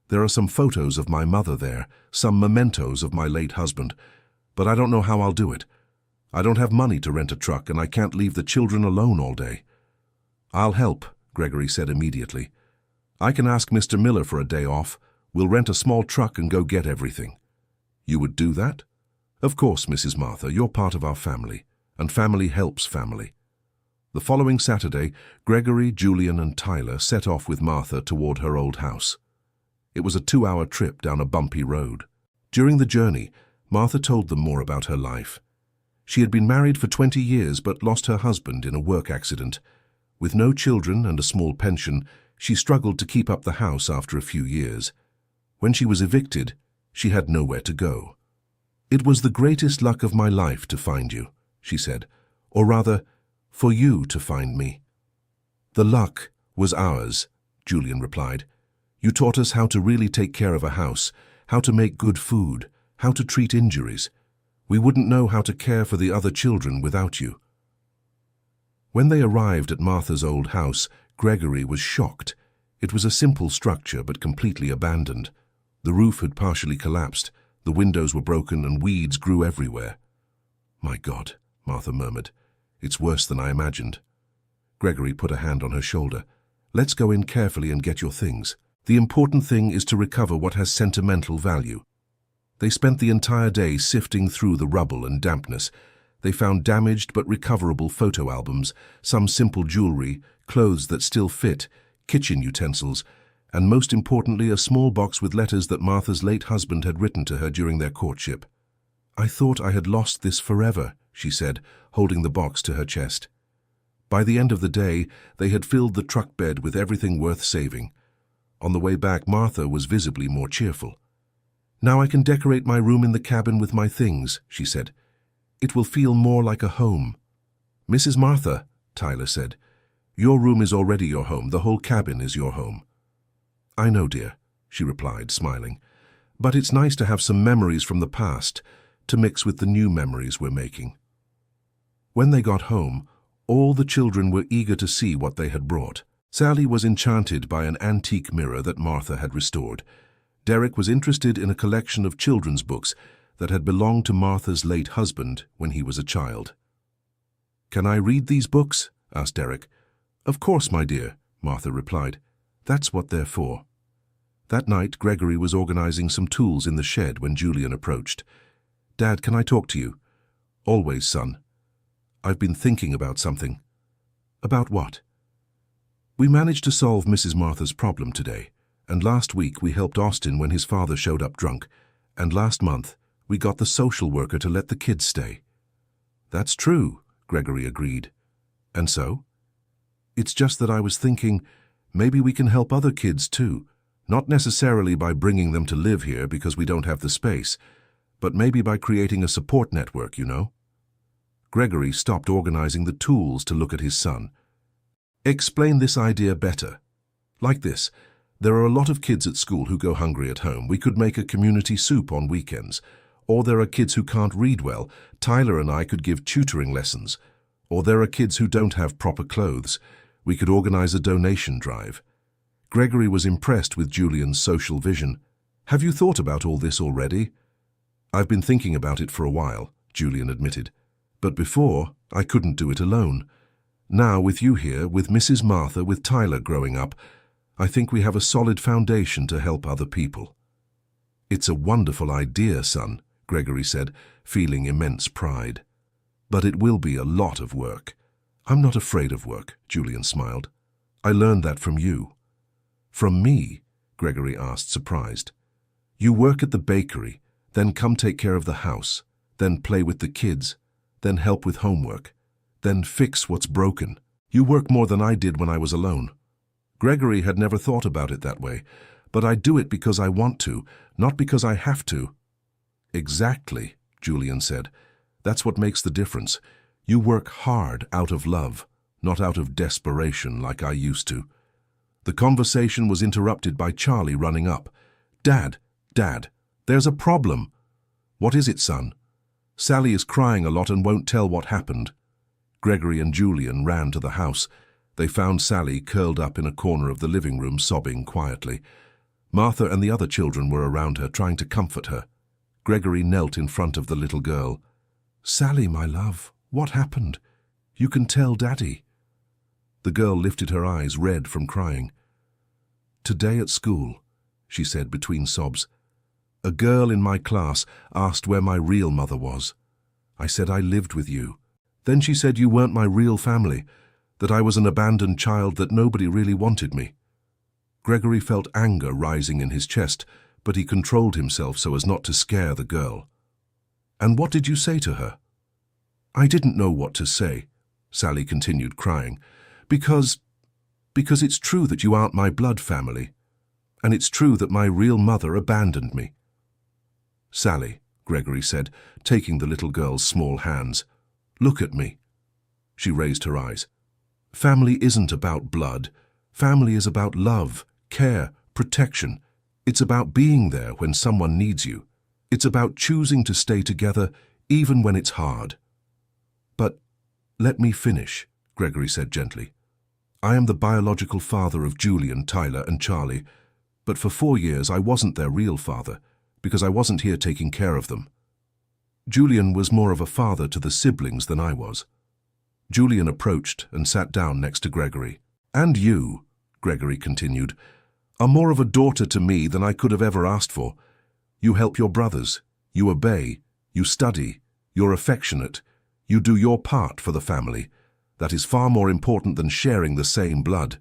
There are some photos of my mother there, some mementos of my late husband, but I don't know how I'll do it. I don't have money to rent a truck, and I can't leave the children alone all day. I'll help, Gregory said immediately. I can ask Mr. Miller for a day off. We'll rent a small truck and go get everything. You would do that? Of course, Mrs. Martha, you're part of our family, and family helps family. The following Saturday, Gregory, Julian, and Tyler set off with Martha toward her old house. It was a 2-hour trip down a bumpy road. During the journey, Martha told them more about her life. She had been married for 20 years but lost her husband in a work accident. With no children and a small pension, she struggled to keep up the house after a few years. When she was evicted, she had nowhere to go. It was the greatest luck of my life to find you, she said, or rather, for you to find me. The luck was ours, Julian replied. You taught us how to really take care of a house, how to make good food, how to treat injuries. We wouldn't know how to care for the other children without you. When they arrived at Martha's old house, Gregory was shocked. It was a simple structure but completely abandoned. The roof had partially collapsed, the windows were broken and weeds grew everywhere. My God, Martha murmured. It's worse than I imagined. Gregory put a hand on her shoulder. Let's go in carefully and get your things. The important thing is to recover what has sentimental value. They spent the entire day sifting through the rubble and dampness. They found damaged but recoverable photo albums, some simple jewelry, clothes that still fit, kitchen utensils, and most importantly a small box with letters that Martha's late husband had written to her during their courtship. I thought I had lost this forever, she said, holding the box to her chest. By the end of the day, they had filled the truck bed with everything worth saving. On the way back, Martha was visibly more cheerful. Now I can decorate my room in the cabin with my things, she said. It will feel more like a home. Mrs. Martha, Tyler said, your room is already your home. The whole cabin is your home. I know, dear, she replied, smiling. But it's nice to have some memories from the past to mix with the new memories we're making. When they got home, all the children were eager to see what they had brought. Sally was enchanted by an antique mirror that Martha had restored. Derek was interested in a collection of children's books that had belonged to Martha's late husband when he was a child. Can I read these books? Asked Derek. Of course, my dear, Martha replied. That's what they're for. That night, Gregory was organizing some tools in the shed when Julian approached. Dad, can I talk to you? Always, son. I've been thinking about something. About what? We managed to solve Mrs. Martha's problem today, And last week we helped Austin when his father showed up drunk. And last month we got the social worker to let the kids stay. That's true, Gregory agreed. And so? It's just that I was thinking, maybe we can help other kids too. Not necessarily by bringing them to live here because we don't have the space, but maybe by creating a support network, you know? Gregory stopped organizing the tools to look at his son. Explain this idea better. Like this, there are a lot of kids at school who go hungry at home. We could make a community soup on weekends. Or there are kids who can't read well. Tyler and I could give tutoring lessons. Or there are kids who don't have proper clothes. We could organize a donation drive. Gregory was impressed with Julian's social vision. Have you thought about all this already? I've been thinking about it for a while, Julian admitted. But before, I couldn't do it alone. Now, with you here, with Mrs. Martha, with Tyler growing up, I think we have a solid foundation to help other people. It's a wonderful idea, son, Gregory said, feeling immense pride. But it will be a lot of work. I'm not afraid of work, Julian smiled. I learned that from you. From me? Gregory asked, surprised. You work at the bakery, then come take care of the house, then play with the kids, then help with homework, then fix what's broken. You work more than I did when I was alone. Gregory had never thought about it that way, but I do it because I want to, not because I have to. Exactly, Julian said. That's what makes the difference. You work hard out of love, not out of desperation like I used to. The conversation was interrupted by Charlie running up. Dad, there's a problem. What is it, son? Sally is crying a lot and won't tell what happened. Gregory and Julian ran to the house. They found Sally curled up in a corner of the living room, sobbing quietly. Martha and the other children were around her, trying to comfort her. Gregory knelt in front of the little girl. Sally, my love, what happened? You can tell Daddy. The girl lifted her eyes, red from crying. Today at school, she said between sobs, a girl in my class asked where my real mother was. I said I lived with you. Then she said you weren't my real family, that I was an abandoned child, that nobody really wanted me. Gregory felt anger rising in his chest, but he controlled himself so as not to scare the girl. And what did you say to her? I didn't know what to say, Sally continued crying, because it's true that you aren't my blood family, and it's true that my real mother abandoned me. Sally, Gregory said, taking the little girl's small hands, look at me. She raised her eyes. Family isn't about blood. Family is about love, care, protection. It's about being there when someone needs you. It's about choosing to stay together even when it's hard. But let me finish, Gregory said gently. I am the biological father of Julian, Tyler, and Charlie, but for 4 years I wasn't their real father, because I wasn't here taking care of them. Julian was more of a father to the siblings than I was. Julian approached and sat down next to Gregory. And you, Gregory continued, are more of a daughter to me than I could have ever asked for. You help your brothers, you obey, you study, you're affectionate, you do your part for the family. That is far more important than sharing the same blood.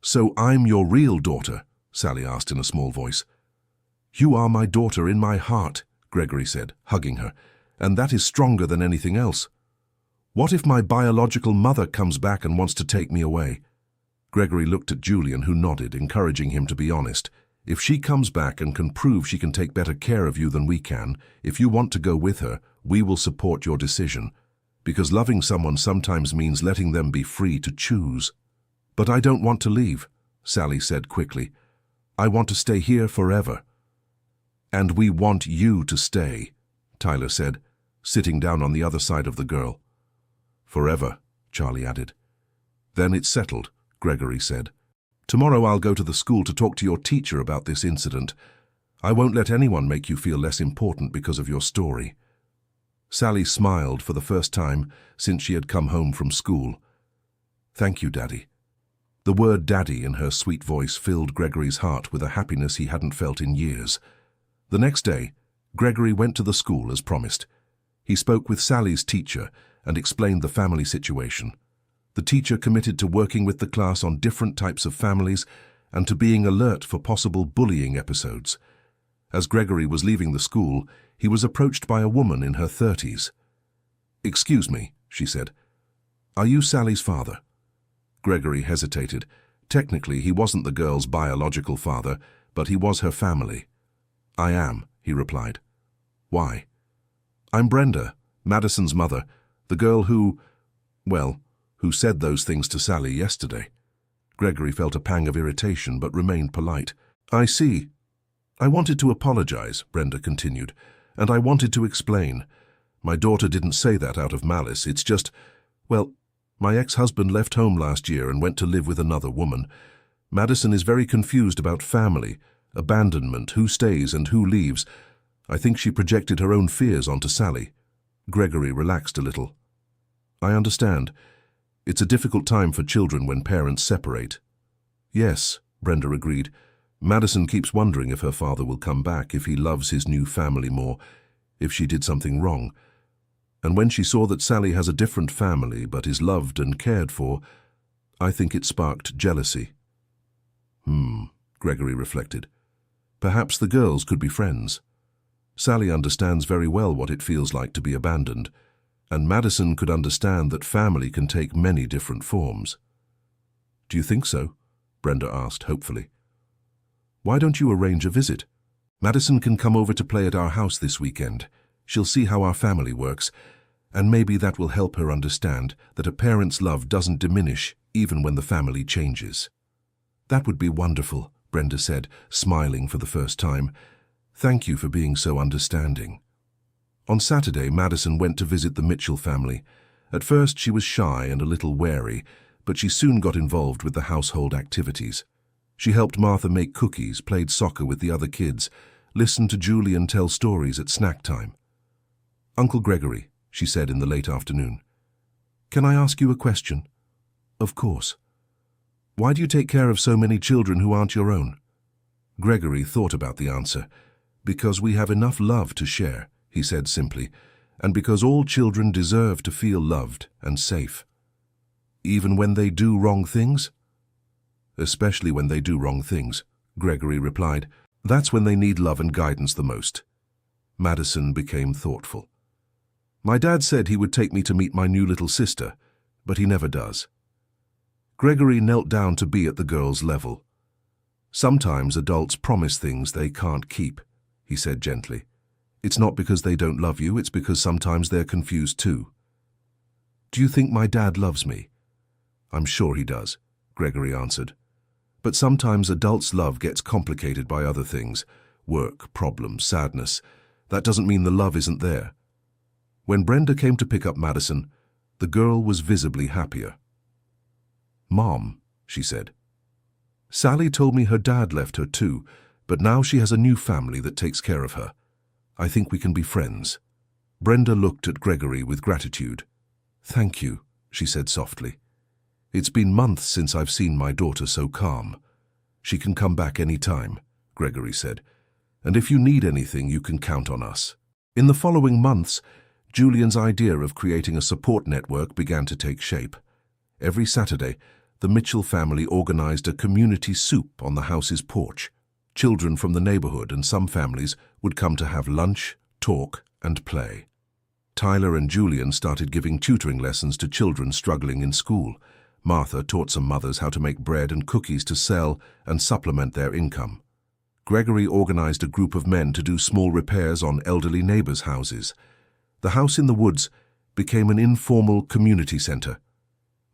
So I'm your real daughter? Sally asked in a small voice. You are my daughter in my heart, Gregory said, hugging her, and that is stronger than anything else. What if my biological mother comes back and wants to take me away? Gregory looked at Julian, who nodded, encouraging him to be honest. If she comes back and can prove she can take better care of you than we can, if you want to go with her, we will support your decision. Because loving someone sometimes means letting them be free to choose. But I don't want to leave, Sally said quickly. I want to stay here forever. And we want you to stay, Tyler said, sitting down on the other side of the girl. Forever, Charlie added. Then it's settled, Gregory said. Tomorrow I'll go to the school to talk to your teacher about this incident. I won't let anyone make you feel less important because of your story. Sally smiled for the first time since she had come home from school. Thank you, Daddy. The word Daddy in her sweet voice filled Gregory's heart with a happiness he hadn't felt in years. The next day, Gregory went to the school as promised. He spoke with Sally's teacher and explained the family situation. The teacher committed to working with the class on different types of families and to being alert for possible bullying episodes. As Gregory was leaving the school, he was approached by a woman in her 30s. "Excuse me," she said. "Are you Sally's father?" Gregory hesitated. Technically, he wasn't the girl's biological father, but he was her family. "I am," he replied. "Why?" "I'm Brenda, Madison's mother, the girl who said those things to Sally yesterday." Gregory felt a pang of irritation but remained polite. "I see. I wanted to apologize," Brenda continued, "and I wanted to explain. My daughter didn't say that out of malice. It's just, my ex-husband left home last year and went to live with another woman. Madison is very confused about family, abandonment, who stays and who leaves. I think she projected her own fears onto Sally." Gregory relaxed a little. "I understand. It's a difficult time for children when parents separate." "Yes," Brenda agreed. "Madison keeps wondering if her father will come back, if he loves his new family more, if she did something wrong. And when she saw that Sally has a different family but is loved and cared for, I think it sparked jealousy." Gregory reflected. "Perhaps the girls could be friends. Sally understands very well what it feels like to be abandoned, and Madison could understand that family can take many different forms." "Do you think so?" Brenda asked hopefully. "Why don't you arrange a visit? Madison can come over to play at our house this weekend. She'll see how our family works, and maybe that will help her understand that a parent's love doesn't diminish even when the family changes." "That would be wonderful," Brenda said, smiling for the first time. "Thank you for being so understanding." On Saturday, Madison went to visit the Mitchell family. At first, she was shy and a little wary, but she soon got involved with the household activities. She helped Martha make cookies, played soccer with the other kids, listened to Julian tell stories at snack time. "Uncle Gregory," she said in the late afternoon, "can I ask you a question?" "Of course." "Why do you take care of so many children who aren't your own?" Gregory thought about the answer. "Because we have enough love to share," he said simply, "and because all children deserve to feel loved and safe." "Even when they do wrong things?" "Especially when they do wrong things," Gregory replied. "That's when they need love and guidance the most." Madison became thoughtful. "My dad said he would take me to meet my new little sister, but he never does." Gregory knelt down to be at the girl's level. "Sometimes adults promise things they can't keep," he said gently. "It's not because they don't love you, it's because sometimes they're confused too." "Do you think my dad loves me?" "I'm sure he does," Gregory answered. "But sometimes adults' love gets complicated by other things, work, problems, sadness. That doesn't mean the love isn't there." When Brenda came to pick up Madison, the girl was visibly happier. "Mom," she said, "Sally told me her dad left her too, but now she has a new family that takes care of her. I think we can be friends." Brenda looked at Gregory with gratitude. "Thank you," she said softly. "It's been months since I've seen my daughter so calm." "She can come back any time," Gregory said. "And if you need anything, you can count on us." In the following months, Julian's idea of creating a support network began to take shape. Every Saturday, the Mitchell family organized a community soup on the house's porch. Children from the neighborhood and some families would come to have lunch, talk, and play. Tyler and Julian started giving tutoring lessons to children struggling in school. Martha taught some mothers how to make bread and cookies to sell and supplement their income. Gregory organized a group of men to do small repairs on elderly neighbors' houses. The house in the woods became an informal community center.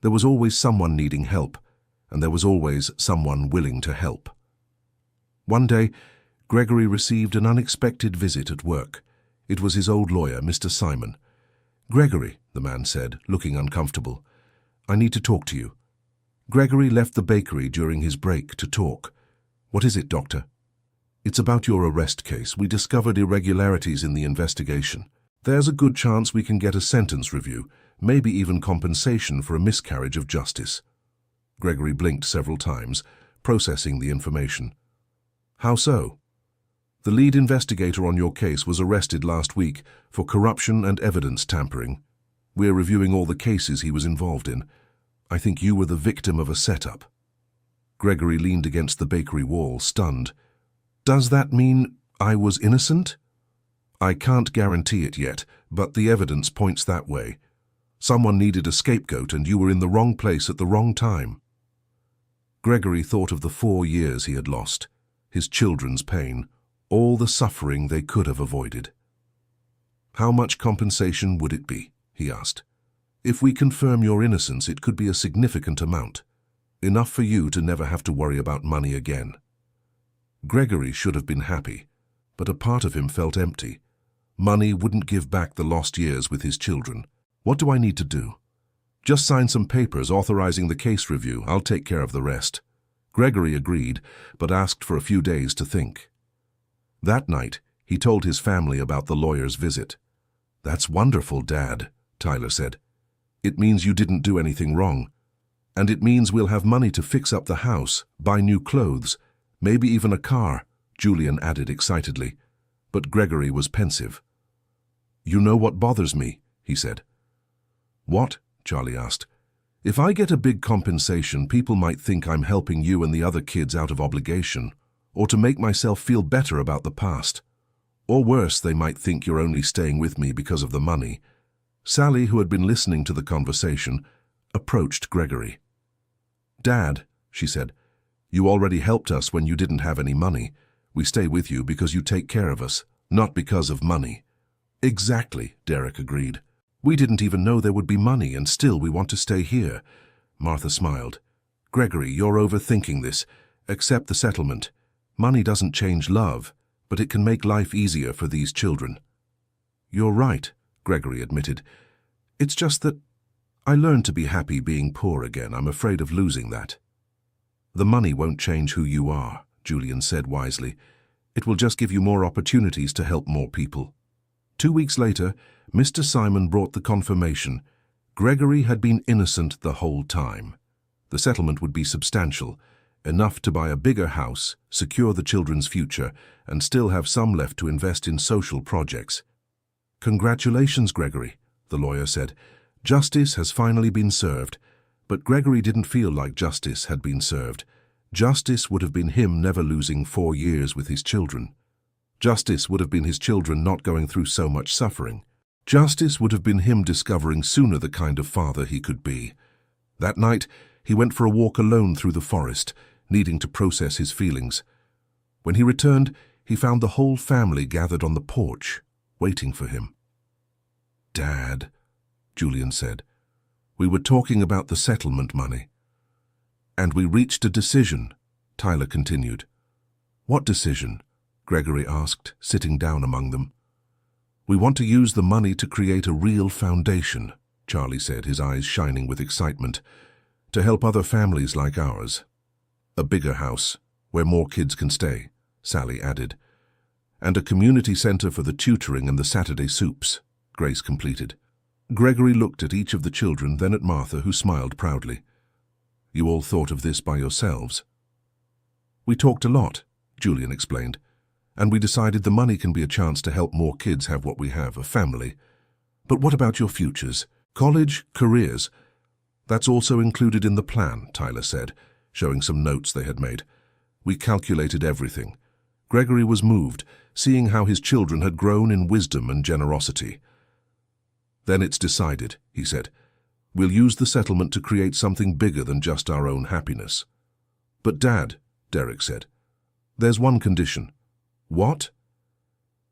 There was always someone needing help, and there was always someone willing to help. One day, Gregory received an unexpected visit at work. It was his old lawyer, Mr. Simon. "Gregory," the man said, looking uncomfortable, "I need to talk to you." Gregory left the bakery during his break to talk. "What is it, doctor?" "It's about your arrest case. We discovered irregularities in the investigation. There's a good chance we can get a sentence review, maybe even compensation for a miscarriage of justice." Gregory blinked several times, processing the information. "How so?" "The lead investigator on your case was arrested last week for corruption and evidence tampering. We're reviewing all the cases he was involved in. I think you were the victim of a setup." Gregory leaned against the bakery wall, stunned. "Does that mean I was innocent?" "I can't guarantee it yet, but the evidence points that way. Someone needed a scapegoat and you were in the wrong place at the wrong time." Gregory thought of the 4 years he had lost, his children's pain, all the suffering they could have avoided. "How much compensation would it be?" he asked. "If we confirm your innocence, it could be a significant amount. Enough for you to never have to worry about money again." Gregory should have been happy, but a part of him felt empty. Money wouldn't give back the lost years with his children. "What do I need to do?" "Just sign some papers authorizing the case review. I'll take care of the rest." Gregory agreed, but asked for a few days to think. That night, he told his family about the lawyer's visit. "That's wonderful, Dad," Tyler said. "It means you didn't do anything wrong. And it means we'll have money to fix up the house, buy new clothes, maybe even a car," Julian added excitedly. But Gregory was pensive. "You know what bothers me," he said. "What?" Charlie asked. "If I get a big compensation, people might think I'm helping you and the other kids out of obligation, or to make myself feel better about the past. Or worse, they might think you're only staying with me because of the money." Sally, who had been listening to the conversation, approached Gregory. "Dad," she said, "you already helped us when you didn't have any money. We stay with you because you take care of us, not because of money." "Exactly," Derek agreed. "We didn't even know there would be money, and still we want to stay here." Martha smiled. "Gregory, you're overthinking this. Accept the settlement. Money doesn't change love, but it can make life easier for these children." "You're right," Gregory admitted. "It's just that I learned to be happy being poor again. I'm afraid of losing that." "The money won't change who you are," Julian said wisely. "It will just give you more opportunities to help more people." 2 weeks later, Mr. Simon brought the confirmation. Gregory had been innocent the whole time. The settlement would be substantial, enough to buy a bigger house, secure the children's future, and still have some left to invest in social projects. "Congratulations, Gregory," the lawyer said. "Justice has finally been served." But Gregory didn't feel like justice had been served. Justice would have been him never losing 4 years with his children. Justice would have been his children not going through so much suffering. Justice would have been him discovering sooner the kind of father he could be. That night, he went for a walk alone through the forest, needing to process his feelings. When he returned, he found the whole family gathered on the porch, waiting for him. "Dad," Julian said, "we were talking about the settlement money." "And we reached a decision," Tyler continued. "What decision?" Gregory asked, sitting down among them. "We want to use the money to create a real foundation," Charlie said, his eyes shining with excitement, "to help other families like ours. A bigger house, where more kids can stay," Sally added. "And a community center for the tutoring and the Saturday soups," Grace completed. Gregory looked at each of the children, then at Martha, who smiled proudly. "You all thought of this by yourselves?" "We talked a lot," Julian explained, "and we decided the money can be a chance to help more kids have what we have, a family. But what about your futures? College, careers?" "That's also included in the plan," Tyler said, showing some notes they had made. "We calculated everything." Gregory was moved, seeing how his children had grown in wisdom and generosity. "Then it's decided," he said. "We'll use the settlement to create something bigger than just our own happiness." "But Dad," Derek said, "there's one condition." "What?"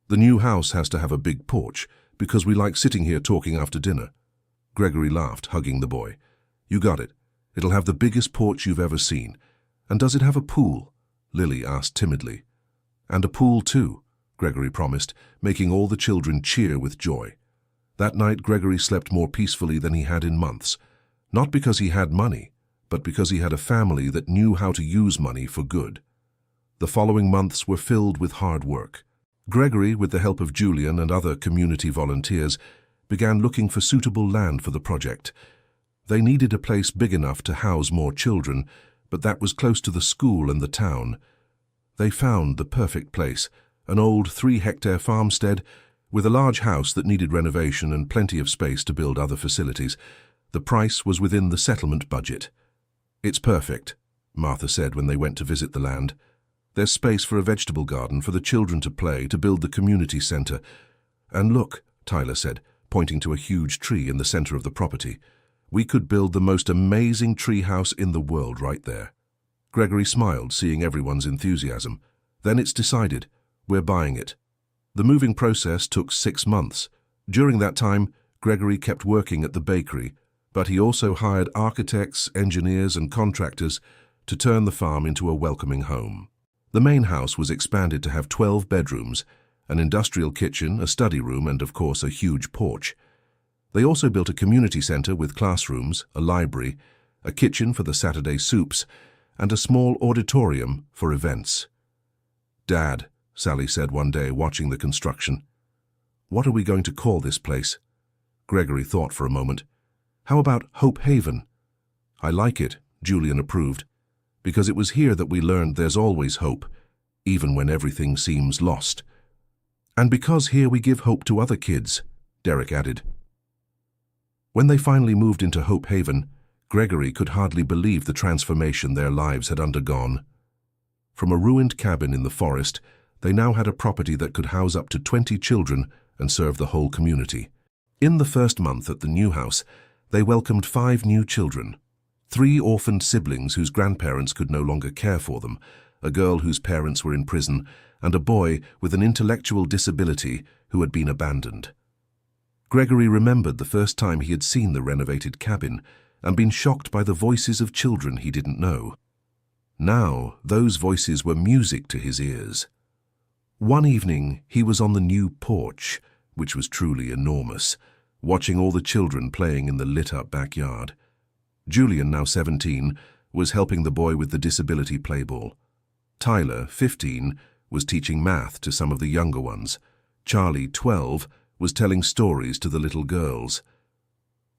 "The new house has to have a big porch, because we like sitting here talking after dinner." Gregory laughed, hugging the boy. "You got it. It'll have the biggest porch you've ever seen. And does it have a pool?" Lily asked timidly. "And a pool too," Gregory promised, making all the children cheer with joy. That night, Gregory slept more peacefully than he had in months, not because he had money, but because he had a family that knew how to use money for good. The following months were filled with hard work. Gregory, with the help of Julian and other community volunteers, began looking for suitable land for the project. They needed a place big enough to house more children, but that was close to the school and the town. They found the perfect place, an old 3-hectare farmstead with a large house that needed renovation and plenty of space to build other facilities. The price was within the settlement budget. "It's perfect," Martha said when they went to visit the land. "There's space for a vegetable garden for the children to play, to build the community center. And look," Tyler said, pointing to a huge tree in the center of the property. "We could build the most amazing tree house in the world right there." Gregory smiled, seeing everyone's enthusiasm. "Then it's decided. We're buying it." The moving process took 6 months. During that time, Gregory kept working at the bakery, but he also hired architects, engineers, and contractors to turn the farm into a welcoming home. The main house was expanded to have 12 bedrooms, an industrial kitchen, a study room, and of course a huge porch. They also built a community center with classrooms, a library, a kitchen for the Saturday soups, and a small auditorium for events. "Dad," Sally said one day, watching the construction, "what are we going to call this place?" Gregory thought for a moment. "How about Hope Haven?" "I like it," Julian approved, "because it was here that we learned there's always hope, even when everything seems lost. And because here we give hope to other kids," Derek added. When they finally moved into Hope Haven, Gregory could hardly believe the transformation their lives had undergone. From a ruined cabin in the forest, they now had a property that could house up to 20 children and serve the whole community. In the first month at the new house, they welcomed 5 new children. 3 orphaned siblings whose grandparents could no longer care for them, a girl whose parents were in prison, and a boy with an intellectual disability who had been abandoned. Gregory remembered the first time he had seen the renovated cabin and been shocked by the voices of children he didn't know. Now, those voices were music to his ears. One evening, he was on the new porch, which was truly enormous, watching all the children playing in the lit-up backyard. Julian, now 17, was helping the boy with the disability playball. Tyler, 15, was teaching math to some of the younger ones. Charlie, 12, was telling stories to the little girls.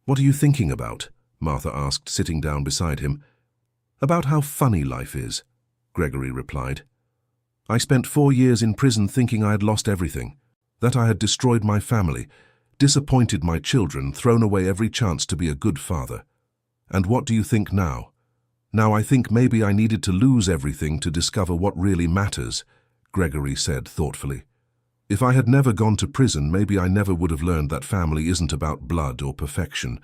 "What are you thinking about?" Martha asked, sitting down beside him. "About how funny life is," Gregory replied. "I spent 4 years in prison thinking I had lost everything, that I had destroyed my family, disappointed my children, thrown away every chance to be a good father. And what do you think now? Now I think maybe I needed to lose everything to discover what really matters," Gregory said thoughtfully. "If I had never gone to prison, maybe I never would have learned that family isn't about blood or perfection.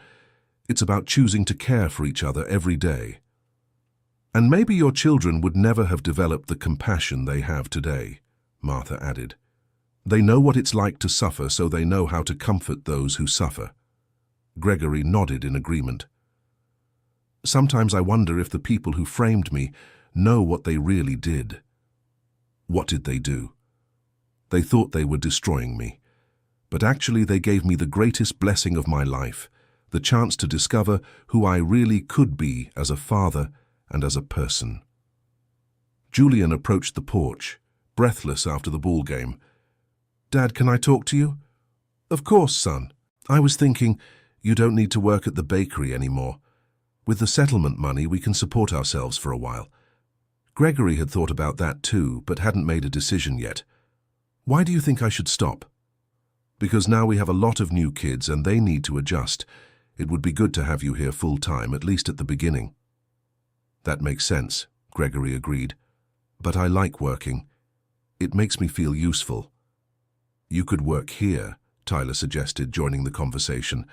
It's about choosing to care for each other every day. And maybe your children would never have developed the compassion they have today," Martha added. "They know what it's like to suffer, so they know how to comfort those who suffer." Gregory nodded in agreement. "Sometimes I wonder if the people who framed me know what they really did." "What did they do?" "They thought they were destroying me. But actually they gave me the greatest blessing of my life, the chance to discover who I really could be as a father and as a person." Julian approached the porch, breathless after the ball game. "Dad, can I talk to you?" "Of course, son. I was thinking, you don't need to work at the bakery anymore. With the settlement money, we can support ourselves for a while." Gregory had thought about that too, but hadn't made a decision yet. "Why do you think I should stop?" "Because now we have a lot of new kids and they need to adjust. It would be good to have you here full-time, at least at the beginning." "That makes sense," Gregory agreed. "But I like working. It makes me feel useful." "You could work here," Tyler suggested, joining the conversation,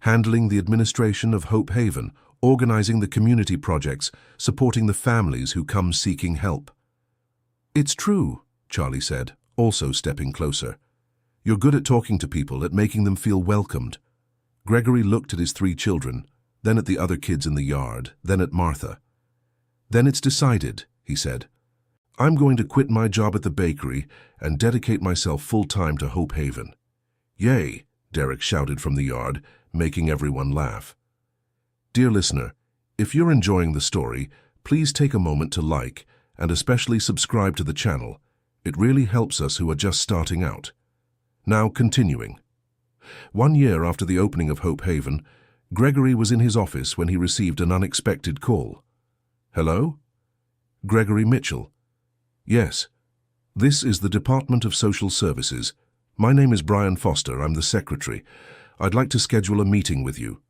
"handling the administration of Hope Haven, organizing the community projects, supporting the families who come seeking help." "It's true," Charlie said, also stepping closer. "You're good at talking to people, at making them feel welcomed." Gregory looked at his 3 children, then at the other kids in the yard, then at Martha. "Then it's decided," he said. "I'm going to quit my job at the bakery and dedicate myself full-time to Hope Haven." "Yay!" Derek shouted from the yard, making everyone laugh. Dear listener, if you're enjoying the story, please take a moment to like and especially subscribe to the channel. It really helps us who are just starting out. Now continuing. 1 year after the opening of Hope Haven, Gregory was in his office when he received an unexpected call. "Hello? Gregory Mitchell." "Yes. This is the Department of Social Services. My name is Brian Foster. I'm the secretary. I'd like to schedule a meeting with you."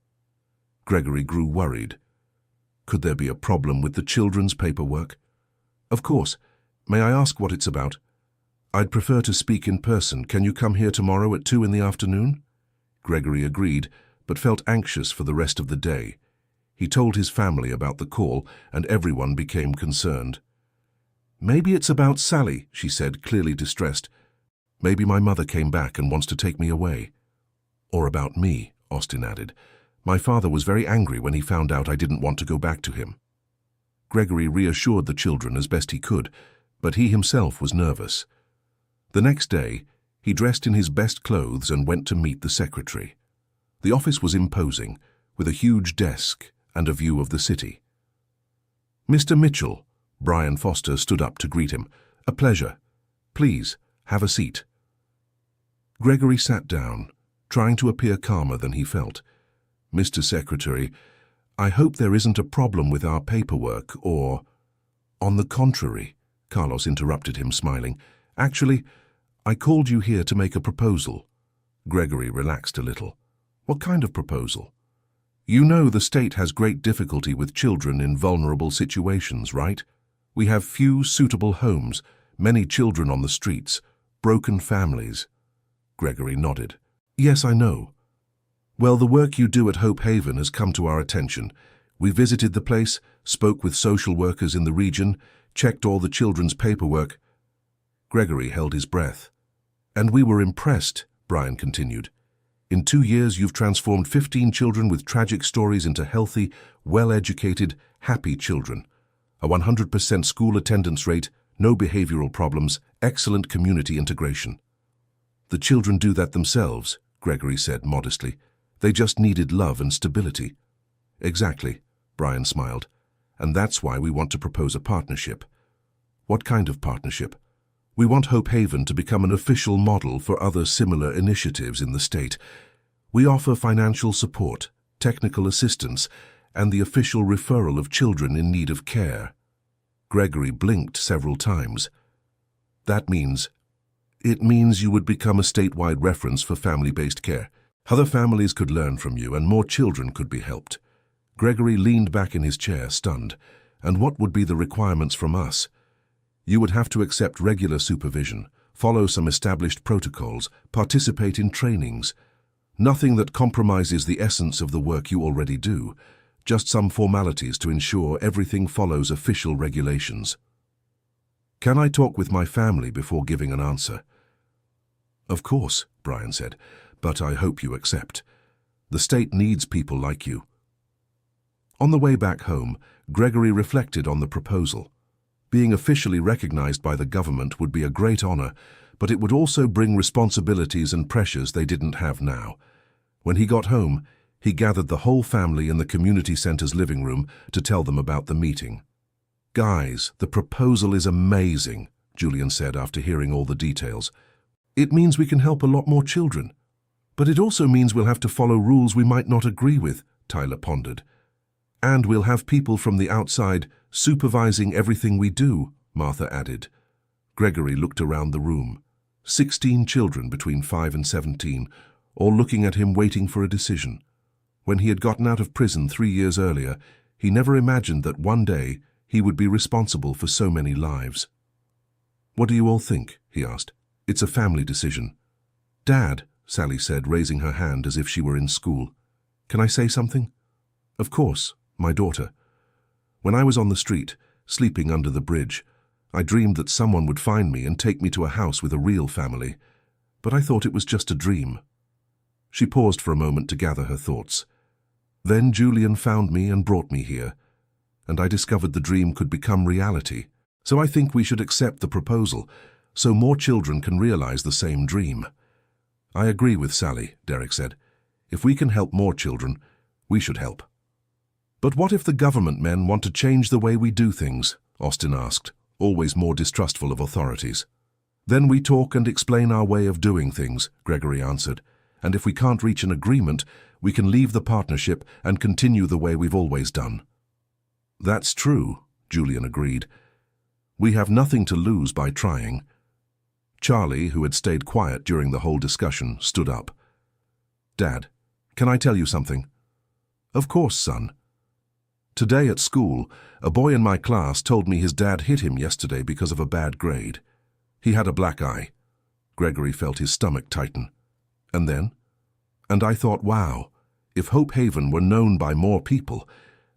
Gregory grew worried. Could there be a problem with the children's paperwork? Of course. May I ask what it's about? I'd prefer to speak in person. Can you come here tomorrow at 2 in the afternoon? Gregory agreed, but felt anxious for the rest of the day. He told his family about the call, and everyone became concerned. Maybe it's about Sally, she said, clearly distressed. Maybe my mother came back and wants to take me away. Or about me, Austin added. My father was very angry when he found out I didn't want to go back to him. Gregory reassured the children as best he could, but he himself was nervous. The next day, he dressed in his best clothes and went to meet the secretary. The office was imposing, with a huge desk and a view of the city. Mr. Mitchell, Brian Foster stood up to greet him. A pleasure. Please, have a seat. Gregory sat down, trying to appear calmer than he felt. Mr. Secretary, I hope there isn't a problem with our paperwork, or... On the contrary, Carlos interrupted him, smiling. Actually, I called you here to make a proposal. Gregory relaxed a little. What kind of proposal? You know the state has great difficulty with children in vulnerable situations, right? We have few suitable homes, many children on the streets, broken families. Gregory nodded. Yes, I know. Well, the work you do at Hope Haven has come to our attention. We visited the place, spoke with social workers in the region, checked all the children's paperwork. Gregory held his breath. And we were impressed, Brian continued. In 2 years, you've transformed 15 children with tragic stories into healthy, well-educated, happy children. A 100% school attendance rate, no behavioral problems, excellent community integration. The children do that themselves, Gregory said modestly. They just needed love and stability. Exactly, Brian smiled. And that's why we want to propose a partnership. What kind of partnership? We want Hope Haven to become an official model for other similar initiatives in the state. We offer financial support, technical assistance, and the official referral of children in need of care. Gregory blinked several times. That means... It means you would become a statewide reference for family-based care. Other families could learn from you and more children could be helped. Gregory leaned back in his chair, stunned. And what would be the requirements from us? You would have to accept regular supervision, follow some established protocols, participate in trainings. Nothing that compromises the essence of the work you already do, just some formalities to ensure everything follows official regulations. Can I talk with my family before giving an answer? Of course, Brian said, but I hope you accept. The state needs people like you. On the way back home, Gregory reflected on the proposal. Being officially recognized by the government would be a great honor, but it would also bring responsibilities and pressures they didn't have now. When he got home, he gathered the whole family in the community center's living room to tell them about the meeting. Guys, the proposal is amazing, Julian said after hearing all the details. It means we can help a lot more children. But it also means we'll have to follow rules we might not agree with, Tyler pondered. And we'll have people from the outside supervising everything we do, Martha added. Gregory looked around the room. 16 children between 5 and 17, all looking at him waiting for a decision. When he had gotten out of prison 3 years earlier, he never imagined that one day he would be responsible for so many lives. What do you all think? He asked. It's a family decision. Dad, Sally said, raising her hand as if she were in school. Can I say something? Of course, my daughter. When I was on the street, sleeping under the bridge, I dreamed that someone would find me and take me to a house with a real family. But I thought it was just a dream. She paused for a moment to gather her thoughts. Then Julian found me and brought me here, and I discovered the dream could become reality. So I think we should accept the proposal, so more children can realize the same dream. I agree with Sally, Derek said. If we can help more children, we should help. But what if the government men want to change the way we do things? Austin asked, always more distrustful of authorities. Then we talk and explain our way of doing things, Gregory answered. And if we can't reach an agreement, we can leave the partnership and continue the way we've always done. That's true, Julian agreed. We have nothing to lose by trying. Charlie, who had stayed quiet during the whole discussion, stood up. Dad, can I tell you something? Of course, son. Today at school, a boy in my class told me his dad hit him yesterday because of a bad grade. He had a black eye. Gregory felt his stomach tighten. And then? And I thought, wow, if Hope Haven were known by more people,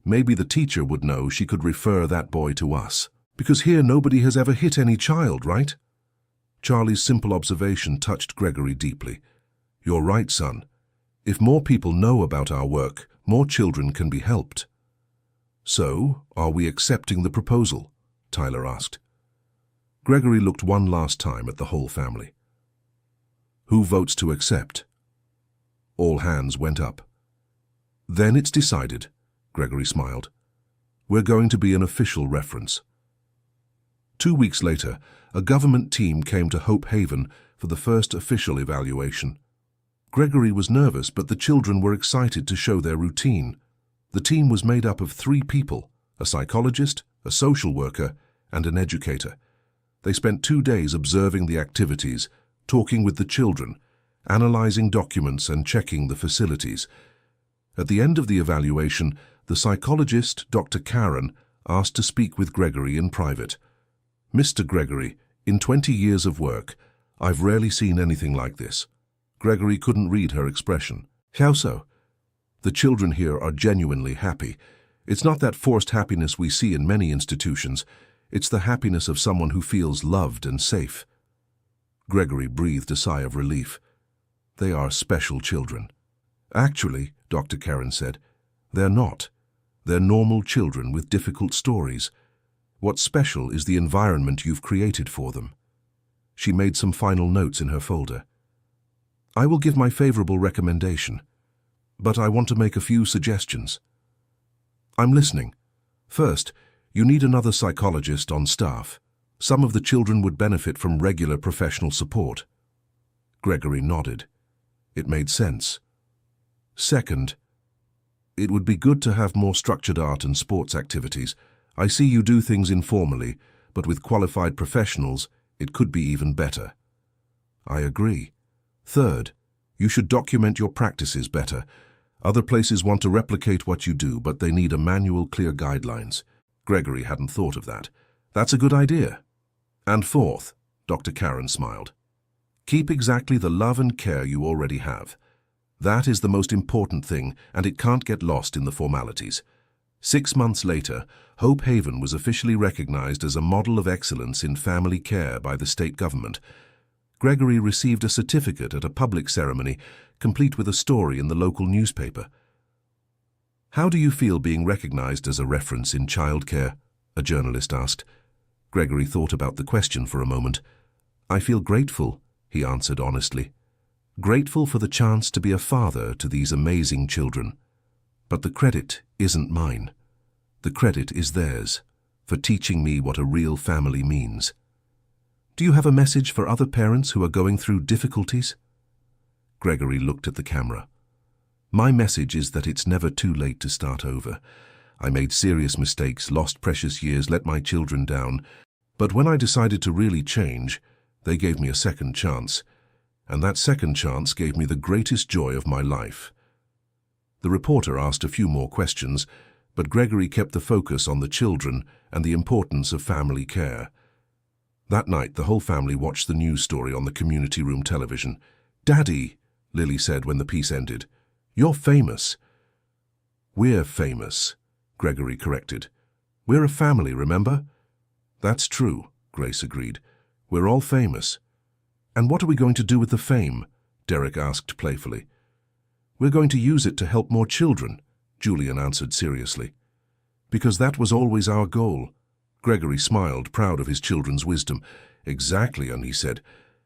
maybe the teacher would know she could refer that boy to us. Because here nobody has ever hit any child, right? Charlie's simple observation touched Gregory deeply. You're right, son. If more people know about our work, more children can be helped. So, are we accepting the proposal? Tyler asked. Gregory looked one last time at the whole family. Who votes to accept? All hands went up. Then it's decided, Gregory smiled. We're going to be an official reference. 2 weeks later, a government team came to Hope Haven for the first official evaluation. Gregory was nervous, but the children were excited to show their routine. The team was made up of 3 people, a psychologist, a social worker, and an educator. They spent 2 days observing the activities, talking with the children, analyzing documents and checking the facilities. At the end of the evaluation, the psychologist, Dr. Karen, asked to speak with Gregory in private. Mr. Gregory, in 20 years of work, I've rarely seen anything like this. Gregory couldn't read her expression. How so? The children here are genuinely happy. It's not that forced happiness we see in many institutions. It's the happiness of someone who feels loved and safe. Gregory breathed a sigh of relief. They are special children. Actually, Dr. Karen said, they're not. They're normal children with difficult stories. What's special is the environment you've created for them. She made some final notes in her folder. I will give my favorable recommendation, but I want to make a few suggestions. I'm listening. First, you need another psychologist on staff. Some of the children would benefit from regular professional support. Gregory nodded. It made sense. Second, it would be good to have more structured art and sports activities. I see you do things informally, but with qualified professionals, it could be even better. I agree. Third, you should document your practices better. Other places want to replicate what you do, but they need a manual, clear guidelines. Gregory hadn't thought of that. That's a good idea. And fourth, Dr. Karen smiled. Keep exactly the love and care you already have. That is the most important thing, and it can't get lost in the formalities. 6 months later, Hope Haven was officially recognized as a model of excellence in family care by the state government. Gregory received a certificate at a public ceremony, complete with a story in the local newspaper. How do you feel being recognized as a reference in childcare? A journalist asked. Gregory thought about the question for a moment. I feel grateful, he answered honestly. Grateful for the chance to be a father to these amazing children. But the credit isn't mine. The credit is theirs, for teaching me what a real family means. Do you have a message for other parents who are going through difficulties? Gregory looked at the camera. My message is that it's never too late to start over. I made serious mistakes, lost precious years, let my children down. But when I decided to really change, they gave me a second chance. And that second chance gave me the greatest joy of my life. The reporter asked a few more questions, but Gregory kept the focus on the children and the importance of family care. That night, the whole family watched the news story on the community room television. Daddy, Lily said when the piece ended, you're famous. We're famous, Gregory corrected. We're a family, remember? That's true, Grace agreed. We're all famous. And what are we going to do with the fame? Derek asked playfully. We're going to use it to help more children, Julian answered seriously. Because that was always our goal. Gregory smiled, proud of his children's wisdom. Exactly, and he said,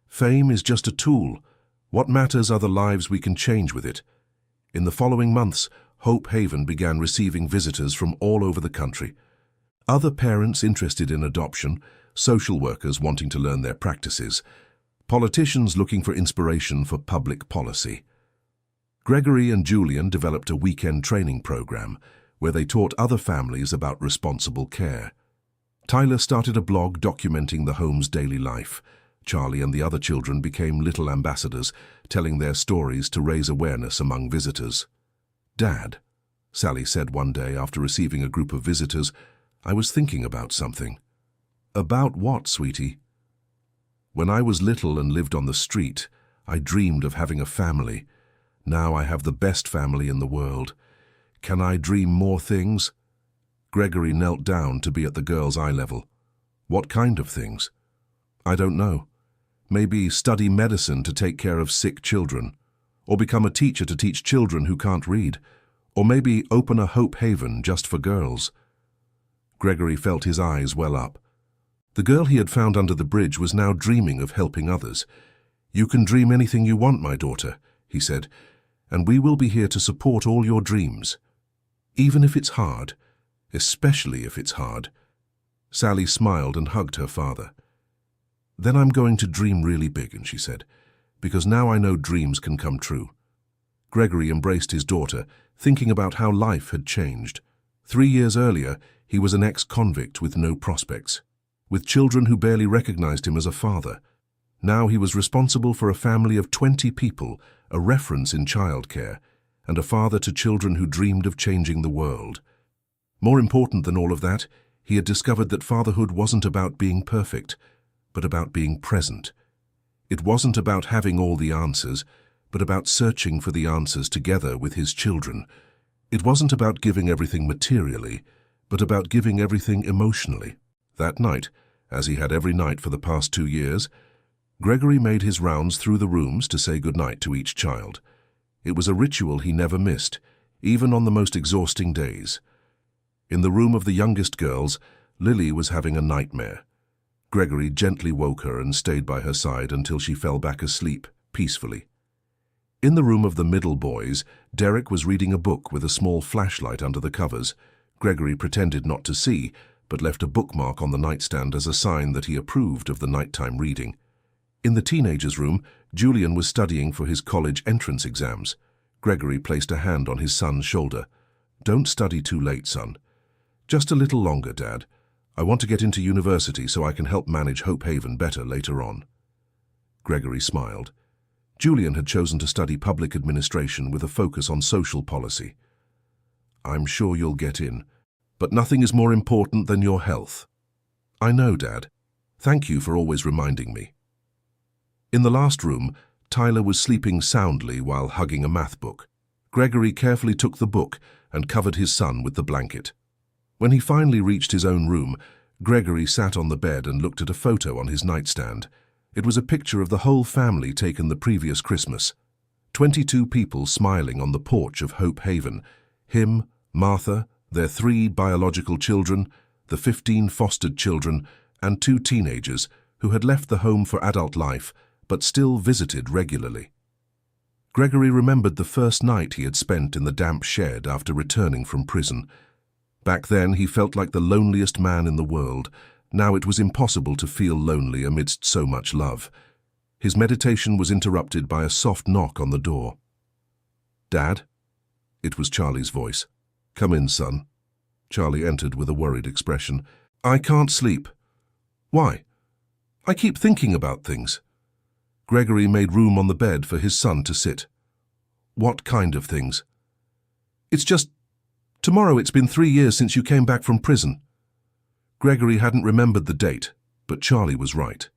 fame is just a tool. What matters are the lives we can change with it. In the following months, Hope Haven began receiving visitors from all over the country. Other parents interested in adoption, social workers wanting to learn their practices, politicians looking for inspiration for public policy. Gregory and Julian developed a weekend training program where they taught other families about responsible care. Tyler started a blog documenting the home's daily life. Charlie and the other children became little ambassadors, telling their stories to raise awareness among visitors. Dad, Sally said one day after receiving a group of visitors. "I was thinking about something." "About what, sweetie?" "When I was little and lived on the street, I dreamed of having a family. Now I have the best family in the world. Can I dream more things?" Gregory knelt down to be at the girl's eye level. "What kind of things?" "I don't know. Maybe study medicine to take care of sick children, or become a teacher to teach children who can't read, or maybe open a Hope Haven just for girls." Gregory felt his eyes well up. The girl he had found under the bridge was now dreaming of helping others. "You can dream anything you want, my daughter," he said, "and we will be here to support all your dreams. Even if it's hard, especially if it's hard." Sally smiled and hugged her father. "Then I'm going to dream really big," and she said, "because now I know dreams can come true." Gregory embraced his daughter, thinking about how life had changed. 3 years earlier, he was an ex-convict with no prospects, with children who barely recognized him as a father. Now he was responsible for a family of 20 people, a reference in childcare, and a father to children who dreamed of changing the world. More important than all of that, he had discovered that fatherhood wasn't about being perfect, but about being present. It wasn't about having all the answers, but about searching for the answers together with his children. It wasn't about giving everything materially, but about giving everything emotionally. That night, as he had every night for the past 2 years, Gregory made his rounds through the rooms to say goodnight to each child. It was a ritual he never missed, even on the most exhausting days. In the room of the youngest girls, Lily was having a nightmare. Gregory gently woke her and stayed by her side until she fell back asleep, peacefully. In the room of the middle boys, Derek was reading a book with a small flashlight under the covers. Gregory pretended not to see, but left a bookmark on the nightstand as a sign that he approved of the nighttime reading. In the teenager's room, Julian was studying for his college entrance exams. Gregory placed a hand on his son's shoulder. "Don't study too late, son." "Just a little longer, Dad. I want to get into university so I can help manage Hope Haven better later on." Gregory smiled. Julian had chosen to study public administration with a focus on social policy. "I'm sure you'll get in, but nothing is more important than your health." "I know, Dad. Thank you for always reminding me." In the last room, Tyler was sleeping soundly while hugging a math book. Gregory carefully took the book and covered his son with the blanket. When he finally reached his own room, Gregory sat on the bed and looked at a photo on his nightstand. It was a picture of the whole family taken the previous Christmas. 22 people smiling on the porch of Hope Haven. Him, Martha, their 3 biological children, the 15 fostered children, and 2 teenagers who had left the home for adult life but still visited regularly. Gregory remembered the first night he had spent in the damp shed after returning from prison. Back then he felt like the loneliest man in the world. Now it was impossible to feel lonely amidst so much love. His meditation was interrupted by a soft knock on the door. "Dad?" It was Charlie's voice. "Come in, son." Charlie entered with a worried expression. "I can't sleep." "Why?" "I keep thinking about things." Gregory made room on the bed for his son to sit. "What kind of things?" "It's just, tomorrow it's been 3 years since you came back from prison." Gregory hadn't remembered the date, but Charlie was right.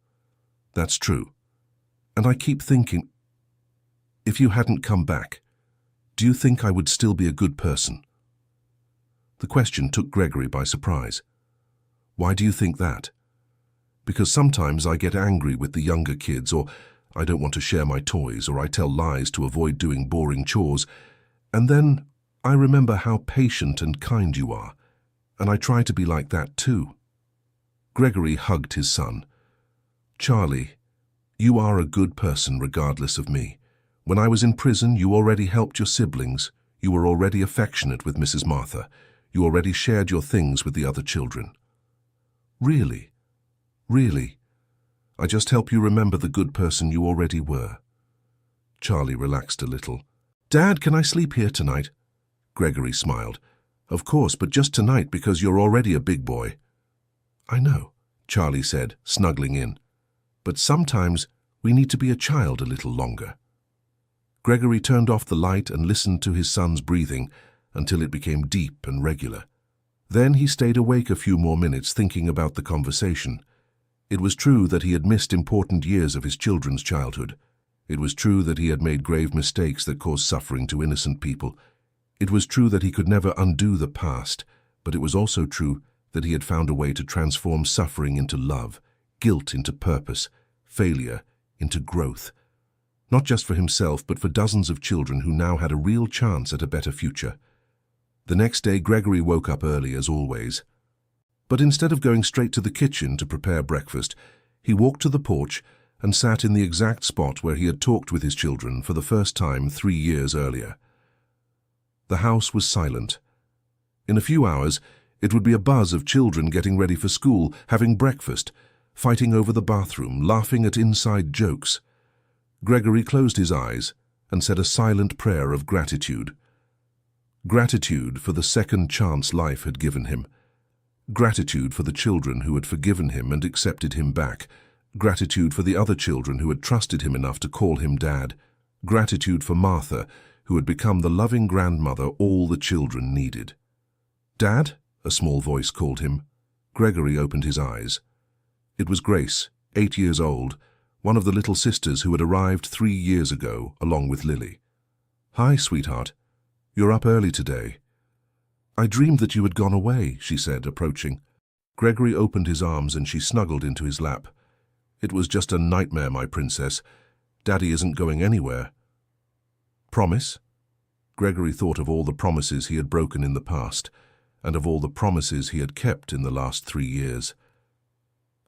"That's true. And I keep thinking, if you hadn't come back, do you think I would still be a good person?" The question took Gregory by surprise. "Why do you think that?" "Because sometimes I get angry with the younger kids, or I don't want to share my toys, or I tell lies to avoid doing boring chores, and then I remember how patient and kind you are, and I try to be like that too." Gregory hugged his son. "Charlie, you are a good person regardless of me. When I was in prison, you already helped your siblings. You were already affectionate with Mrs. Martha. You already shared your things with the other children." "Really? Really? I just help you remember the good person you already were." Charlie relaxed a little. "Dad, can I sleep here tonight?" Gregory smiled. "Of course, but just tonight because you're already a big boy." "I know," Charlie said, snuggling in. "But sometimes we need to be a child a little longer." Gregory turned off the light and listened to his son's breathing until it became deep and regular. Then he stayed awake a few more minutes thinking about the conversation. It was true that he had missed important years of his children's childhood. It was true that he had made grave mistakes that caused suffering to innocent people. It was true that he could never undo the past, but it was also true that he had found a way to transform suffering into love, guilt into purpose, failure into growth. Not just for himself, but for dozens of children who now had a real chance at a better future. The next day, Gregory woke up early as always. But instead of going straight to the kitchen to prepare breakfast, he walked to the porch and sat in the exact spot where he had talked with his children for the first time 3 years earlier. The house was silent. In a few hours, it would be a buzz of children getting ready for school, having breakfast, fighting over the bathroom, laughing at inside jokes. Gregory closed his eyes and said a silent prayer of gratitude. Gratitude for the second chance life had given him. Gratitude for the children who had forgiven him and accepted him back. Gratitude for the other children who had trusted him enough to call him Dad. Gratitude for Martha, who had become the loving grandmother all the children needed. "Dad?" a small voice called him. Gregory opened his eyes. It was Grace, 8 years old, one of the little sisters who had arrived 3 years ago, along with Lily. "Hi, sweetheart. You're up early today." "I dreamed that you had gone away," she said, approaching. Gregory opened his arms and she snuggled into his lap. "It was just a nightmare, my princess. Daddy isn't going anywhere." "Promise?" Gregory thought of all the promises he had broken in the past, and of all the promises he had kept in the last 3 years.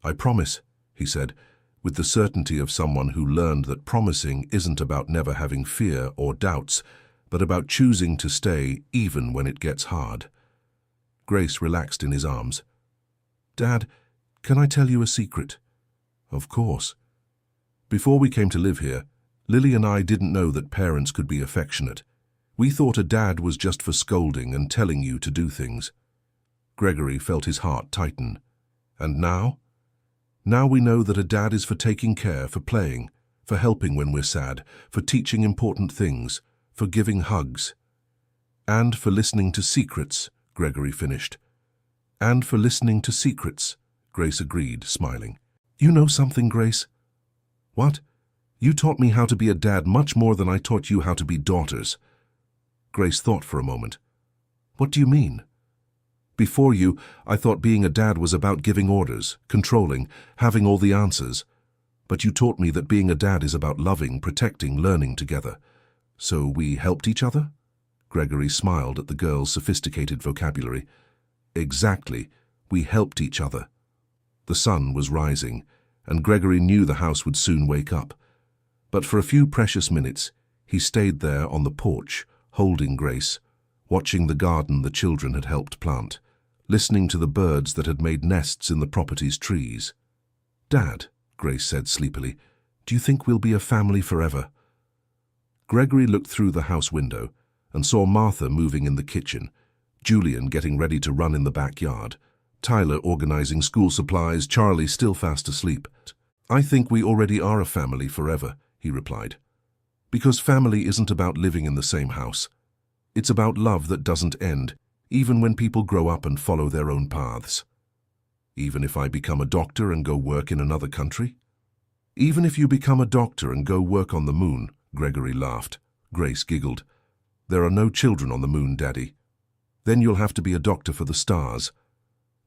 "I promise," he said, with the certainty of someone who learned that promising isn't about never having fear or doubts, but about choosing to stay even when it gets hard. Grace relaxed in his arms. "Dad, can I tell you a secret?" "Of course." "Before we came to live here, Lily and I didn't know that parents could be affectionate. We thought a dad was just for scolding and telling you to do things." Gregory felt his heart tighten. "And now? Now we know that a dad is for taking care, for playing, for helping when we're sad, for teaching important things, for giving hugs. And for listening to secrets," Gregory finished. "And for listening to secrets," Grace agreed, smiling. "You know something, Grace?" "What?" "You taught me how to be a dad much more than I taught you how to be daughters." Grace thought for a moment. "What do you mean?" "Before you, I thought being a dad was about giving orders, controlling, having all the answers. But you taught me that being a dad is about loving, protecting, learning together. So we helped each other?" Gregory smiled at the girl's sophisticated vocabulary. "Exactly. We helped each other." The sun was rising, and Gregory knew the house would soon wake up. But for a few precious minutes, he stayed there on the porch, holding Grace, watching the garden the children had helped plant, listening to the birds that had made nests in the property's trees. "Dad," Grace said sleepily, "do you think we'll be a family forever?" Gregory looked through the house window and saw Martha moving in the kitchen, Julian getting ready to run in the backyard, Tyler organizing school supplies, Charlie still fast asleep. "I think we already are a family forever," he replied. "Because family isn't about living in the same house. It's about love that doesn't end, even when people grow up and follow their own paths." "Even if I become a doctor and go work in another country?" "Even if you become a doctor and go work on the moon," Gregory laughed. Grace giggled. "There are no children on the moon, Daddy." "Then you'll have to be a doctor for the stars."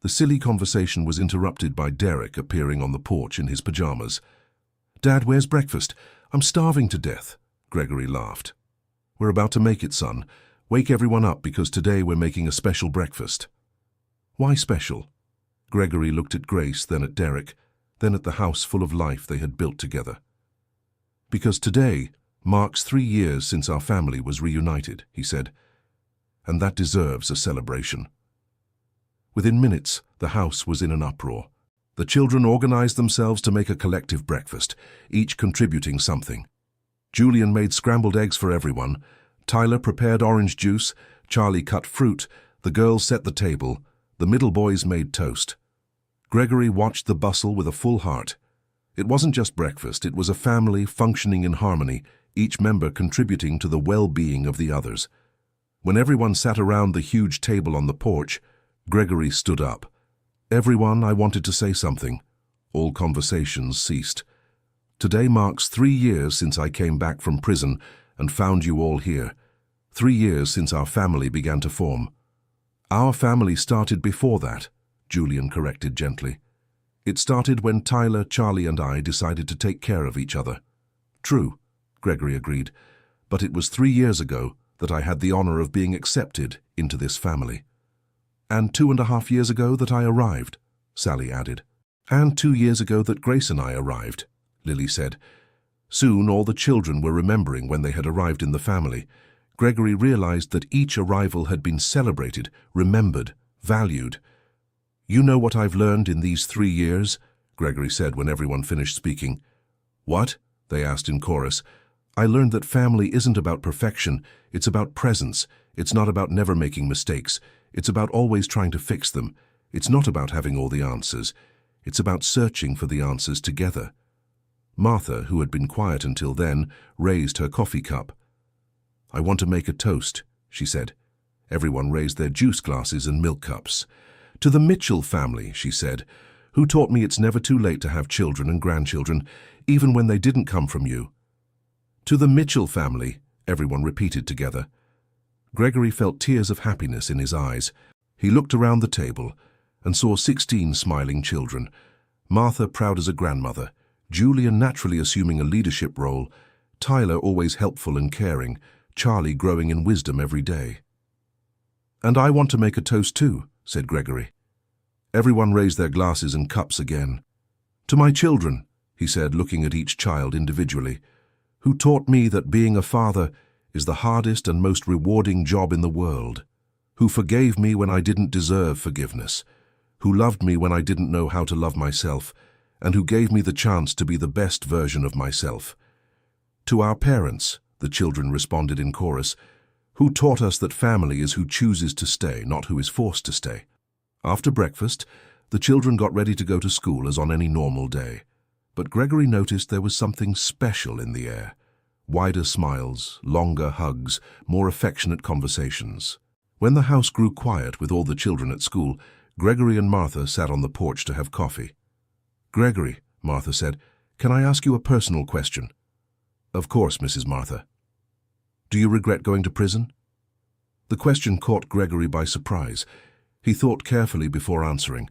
The silly conversation was interrupted by Derek appearing on the porch in his pajamas. "Dad, where's breakfast? I'm starving to death." Gregory laughed. "We're about to make it, son. Wake everyone up because today we're making a special breakfast." "Why special?" Gregory looked at Grace, then at Derek, then at the house full of life they had built together. "Because today marks 3 years since our family was reunited," he said, "and that deserves a celebration." Within minutes, the house was in an uproar. The children organized themselves to make a collective breakfast, each contributing something. Julian made scrambled eggs for everyone, Tyler prepared orange juice, Charlie cut fruit, the girls set the table, the middle boys made toast. Gregory watched the bustle with a full heart. It wasn't just breakfast, it was a family functioning in harmony, each member contributing to the well-being of the others. When everyone sat around the huge table on the porch, Gregory stood up. "Everyone, I wanted to say something." All conversations ceased. "Today marks 3 years since I came back from prison and found you all here. 3 years since our family began to form." "Our family started before that," Julian corrected gently. "It started when Tyler, Charlie, and I decided to take care of each other." "True," Gregory agreed, "but it was 3 years ago that I had the honor of being accepted into this family." "And 2.5 years ago that I arrived," Sally added. "And 2 years ago that Grace and I arrived," Lily said. Soon all the children were remembering when they had arrived in the family. Gregory realized that each arrival had been celebrated, remembered, valued. "You know what I've learned in these 3 years?" Gregory said when everyone finished speaking. "What?" they asked in chorus. "I learned that family isn't about perfection, it's about presence. It's not about never making mistakes. It's about always trying to fix them. It's not about having all the answers. It's about searching for the answers together." Martha, who had been quiet until then, raised her coffee cup. "I want to make a toast," she said. Everyone raised their juice glasses and milk cups. "To the Mitchell family," she said, "who taught me it's never too late to have children and grandchildren, even when they didn't come from you." "To the Mitchell family," everyone repeated together. Gregory felt tears of happiness in his eyes. He looked around the table and saw 16 smiling children. Martha proud as a grandmother, Julian naturally assuming a leadership role, Tyler always helpful and caring, Charlie growing in wisdom every day. "And I want to make a toast too," said Gregory. Everyone raised their glasses and cups again. "To my children," he said, looking at each child individually, "who taught me that being a father is the hardest and most rewarding job in the world, who forgave me when I didn't deserve forgiveness, who loved me when I didn't know how to love myself, and who gave me the chance to be the best version of myself. To our parents," the children responded in chorus, "who taught us that family is who chooses to stay, not who is forced to stay." After breakfast, the children got ready to go to school as on any normal day. But Gregory noticed there was something special in the air. Wider smiles, longer hugs, more affectionate conversations. When the house grew quiet with all the children at school, Gregory and Martha sat on the porch to have coffee. "Gregory," Martha said, "can I ask you a personal question?" "Of course, Mrs. Martha." "Do you regret going to prison?" The question caught Gregory by surprise. He thought carefully before answering.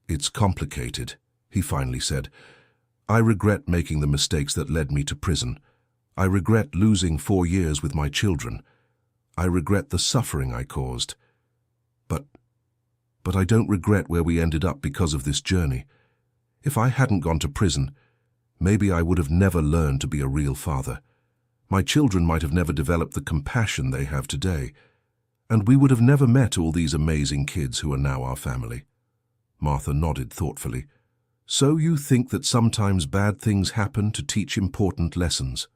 "It's complicated," he finally said. "I regret making the mistakes that led me to prison. I regret losing 4 years with my children. I regret the suffering I caused. But I don't regret where we ended up because of this journey. If I hadn't gone to prison, maybe I would have never learned to be a real father. My children might have never developed the compassion they have today, and we would have never met all these amazing kids who are now our family." Martha nodded thoughtfully. "So you think that sometimes bad things happen to teach important lessons?"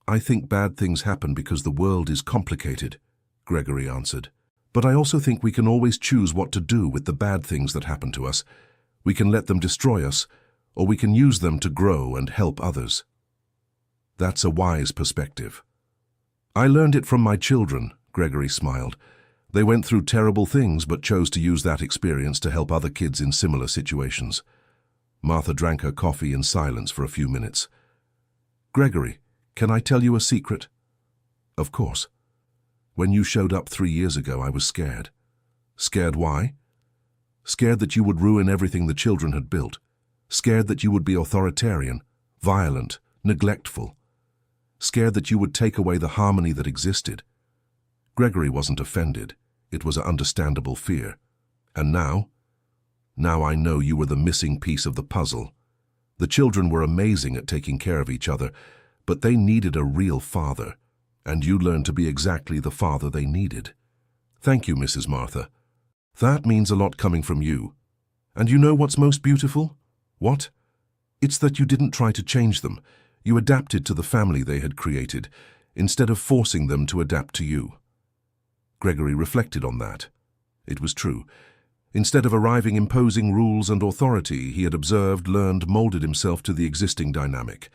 "I think bad things happen because the world is complicated," Gregory answered. "But I also think we can always choose what to do with the bad things that happen to us. We can let them destroy us, or we can use them to grow and help others." "That's a wise perspective." "I learned it from my children," Gregory smiled. "They went through terrible things but chose to use that experience to help other kids in similar situations." Martha drank her coffee in silence for a few minutes. "Gregory, can I tell you a secret?" "Of course." "When you showed up 3 years ago, I was scared." "Scared why?" "Scared that you would ruin everything the children had built. Scared that you would be authoritarian, violent, neglectful. Scared that you would take away the harmony that existed." Gregory wasn't offended. It was an understandable fear. "And now? Now I know you were the missing piece of the puzzle. The children were amazing at taking care of each other, but they needed a real father, and you learned to be exactly the father they needed. Thank you, Mrs. Martha. That means a lot coming from you. And you know what's most beautiful? What? It's that you didn't try to change them. You adapted to the family they had created, instead of forcing them to adapt to you." Gregory reflected on that. It was true. Instead of arriving imposing rules and authority, he had observed, learned, molded himself to the existing dynamic.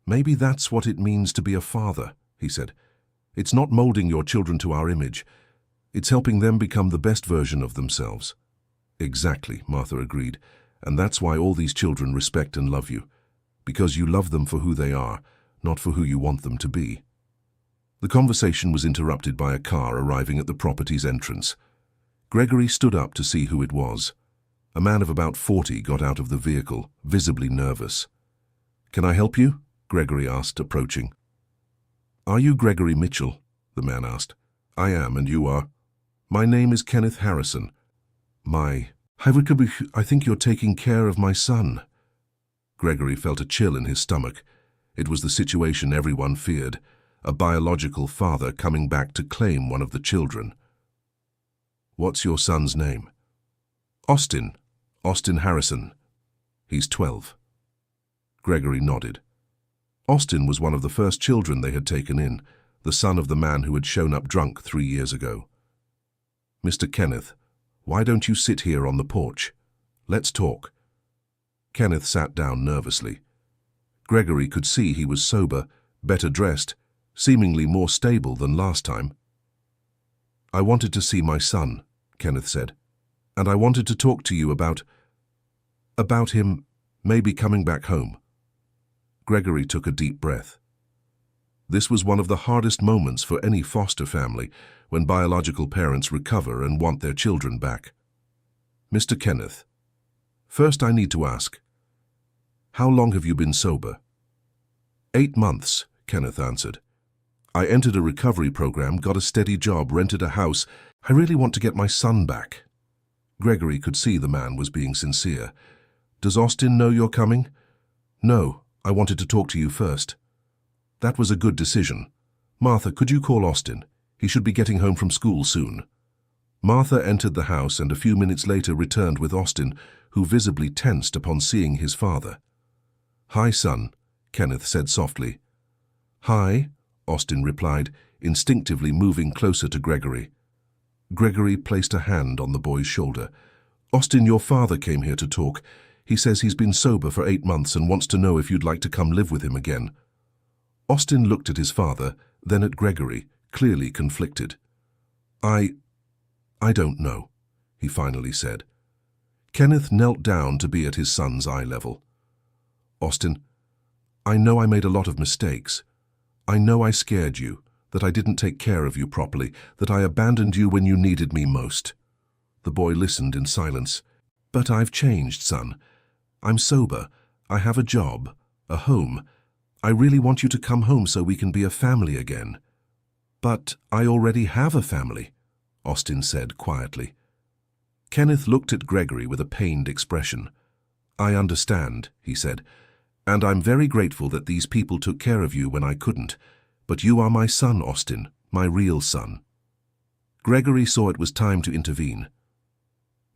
"Maybe that's what it means to be a father," he said. It's not molding your children to our image. It's helping them become the best version of themselves. Exactly, Martha agreed, and that's why all these children respect and love you. Because you love them for who they are, not for who you want them to be. The conversation was interrupted by a car arriving at the property's entrance. Gregory stood up to see who it was. A man of about 40 got out of the vehicle, visibly nervous. "Can I help you?" Gregory asked, approaching. "Are you Gregory Mitchell?" the man asked. "I am, and you are?" "My name is Kenneth Harrison." I think you're taking care of my son." Gregory felt a chill in his stomach. It was the situation everyone feared, a biological father coming back to claim one of the children. "What's your son's name?" "Austin Harrison. He's 12. Gregory nodded. Austin was one of the first children they had taken in, the son of the man who had shown up drunk 3 years ago. "Mr. Kenneth, why don't you sit here on the porch? Let's talk." Kenneth sat down nervously. Gregory could see he was sober, better dressed, seemingly more stable than last time. "I wanted to see my son," Kenneth said, "and I wanted to talk to you about him maybe coming back home." Gregory took a deep breath. This was one of the hardest moments for any foster family, when biological parents recover and want their children back. "Mr. Kenneth, first I need to ask, how long have you been sober?" 8 months, Kenneth answered. "I entered a recovery program, got a steady job, rented a house. I really want to get my son back." Gregory could see the man was being sincere. "Does Austin know you're coming?" "No, I wanted to talk to you first." "That was a good decision. Martha, could you call Austin? He should be getting home from school soon." Martha entered the house and a few minutes later returned with Austin, who visibly tensed upon seeing his father. "Hi, son," Kenneth said softly. "Hi," Austin replied, instinctively moving closer to Gregory. Gregory placed a hand on the boy's shoulder. "Austin, your father came here to talk. He says he's been sober for 8 months and wants to know if you'd like to come live with him again." Austin looked at his father, then at Gregory, clearly conflicted. I don't know," he finally said. Kenneth knelt down to be at his son's eye level. "Austin, I know I made a lot of mistakes. I know I scared you, that I didn't take care of you properly, that I abandoned you when you needed me most." The boy listened in silence. "But I've changed, son. I'm sober. I have a job, a home. I really want you to come home so we can be a family again." "But I already have a family," Austin said quietly. Kenneth looked at Gregory with a pained expression. "I understand," he said, "and I'm very grateful that these people took care of you when I couldn't. But you are my son, Austin, my real son." Gregory saw it was time to intervene.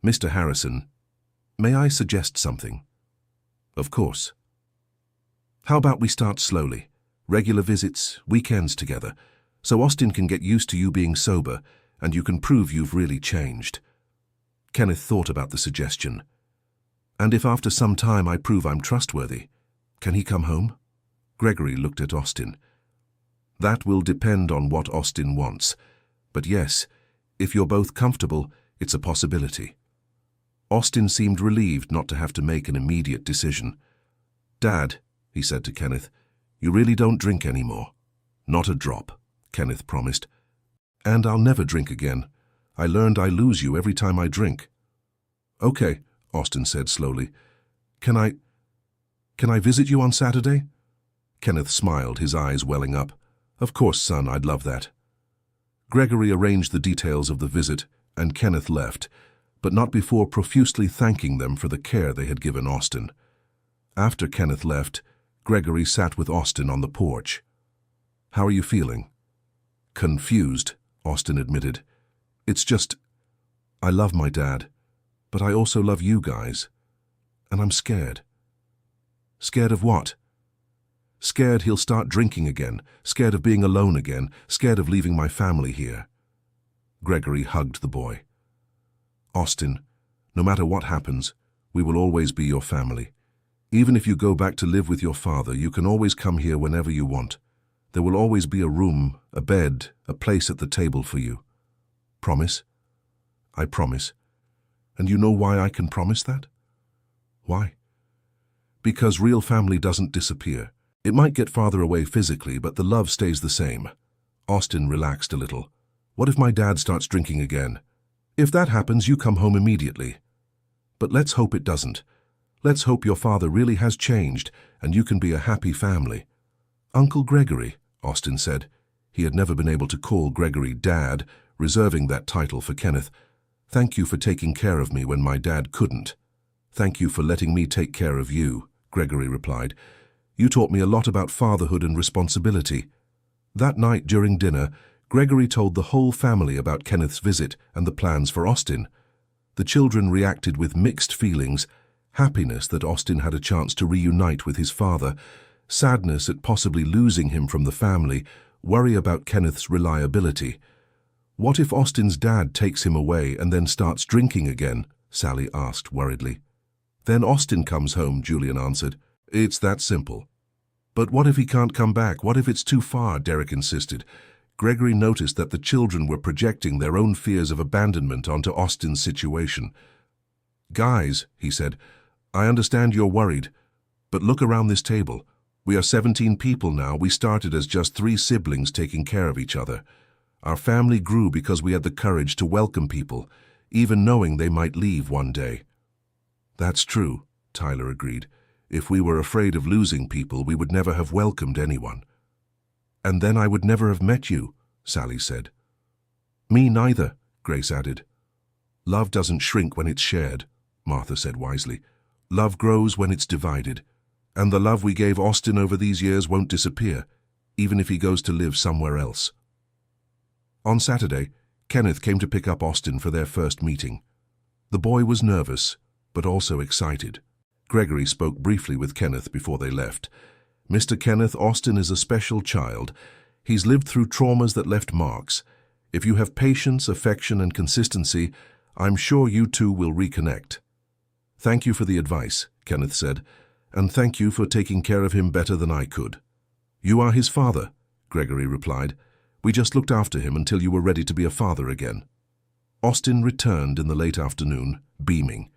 "Mr. Harrison, may I suggest something?" "Of course." "How about we start slowly? Regular visits, weekends together, so Austin can get used to you being sober and you can prove you've really changed." Kenneth thought about the suggestion. "And if after some time I prove I'm trustworthy, can he come home?" Gregory looked at Austin. "That will depend on what Austin wants. But yes, if you're both comfortable, it's a possibility." Austin seemed relieved not to have to make an immediate decision. "Dad," he said to Kenneth, "you really don't drink anymore?" "Not a drop," Kenneth promised. "And I'll never drink again. I learned I lose you every time I drink." "Okay," Austin said slowly. Can I visit you on Saturday?" Kenneth smiled, his eyes welling up. "Of course, son, I'd love that." Gregory arranged the details of the visit, and Kenneth left, but not before profusely thanking them for the care they had given Austin. After Kenneth left, Gregory sat with Austin on the porch. "How are you feeling?" "Confused," Austin admitted. "It's just, I love my dad, but I also love you guys, and I'm scared." "Scared of what?" "Scared he'll start drinking again, scared of being alone again, scared of leaving my family here." Gregory hugged the boy. "Austin, no matter what happens, we will always be your family. Even if you go back to live with your father, you can always come here whenever you want. There will always be a room, a bed, a place at the table for you. Promise?" "I promise." "And you know why I can promise that?" "Why?" "Because real family doesn't disappear. It might get farther away physically, but the love stays the same." Austin relaxed a little. "What if my dad starts drinking again?" "If that happens, you come home immediately." "But let's hope it doesn't. Let's hope your father really has changed and you can be a happy family." "Uncle Gregory," Austin said. He had never been able to call Gregory Dad, reserving that title for Kenneth. "Thank you for taking care of me when my dad couldn't." "Thank you for letting me take care of you," Gregory replied. "You taught me a lot about fatherhood and responsibility." That night during dinner, Gregory told the whole family about Kenneth's visit and the plans for Austin. The children reacted with mixed feelings: happiness that Austin had a chance to reunite with his father, sadness at possibly losing him from the family, worry about Kenneth's reliability. "What if Austin's dad takes him away and then starts drinking again?" Sally asked worriedly. "Then Austin comes home," Julian answered. "It's that simple." "But what if he can't come back? What if it's too far?" Derek insisted. Gregory noticed that the children were projecting their own fears of abandonment onto Austin's situation. "Guys," he said, "I understand you're worried, but look around this table. We are 17 people now. We started as just 3 siblings taking care of each other. Our family grew because we had the courage to welcome people, even knowing they might leave one day." "That's true," Tyler agreed. "If we were afraid of losing people, we would never have welcomed anyone." "And then I would never have met you," Sally said. "Me neither," Grace added. "Love doesn't shrink when it's shared," Martha said wisely. "Love grows when it's divided. And the love we gave Austin over these years won't disappear, even if he goes to live somewhere else." On Saturday, Kenneth came to pick up Austin for their first meeting. The boy was nervous, but also excited. Gregory spoke briefly with Kenneth before they left. "Mr. Kenneth, Austin is a special child. He's lived through traumas that left marks. If you have patience, affection, and consistency, I'm sure you two will reconnect." "Thank you for the advice," Kenneth said, "and thank you for taking care of him better than I could." "You are his father," Gregory replied. "We just looked after him until you were ready to be a father again." Austin returned in the late afternoon, beaming.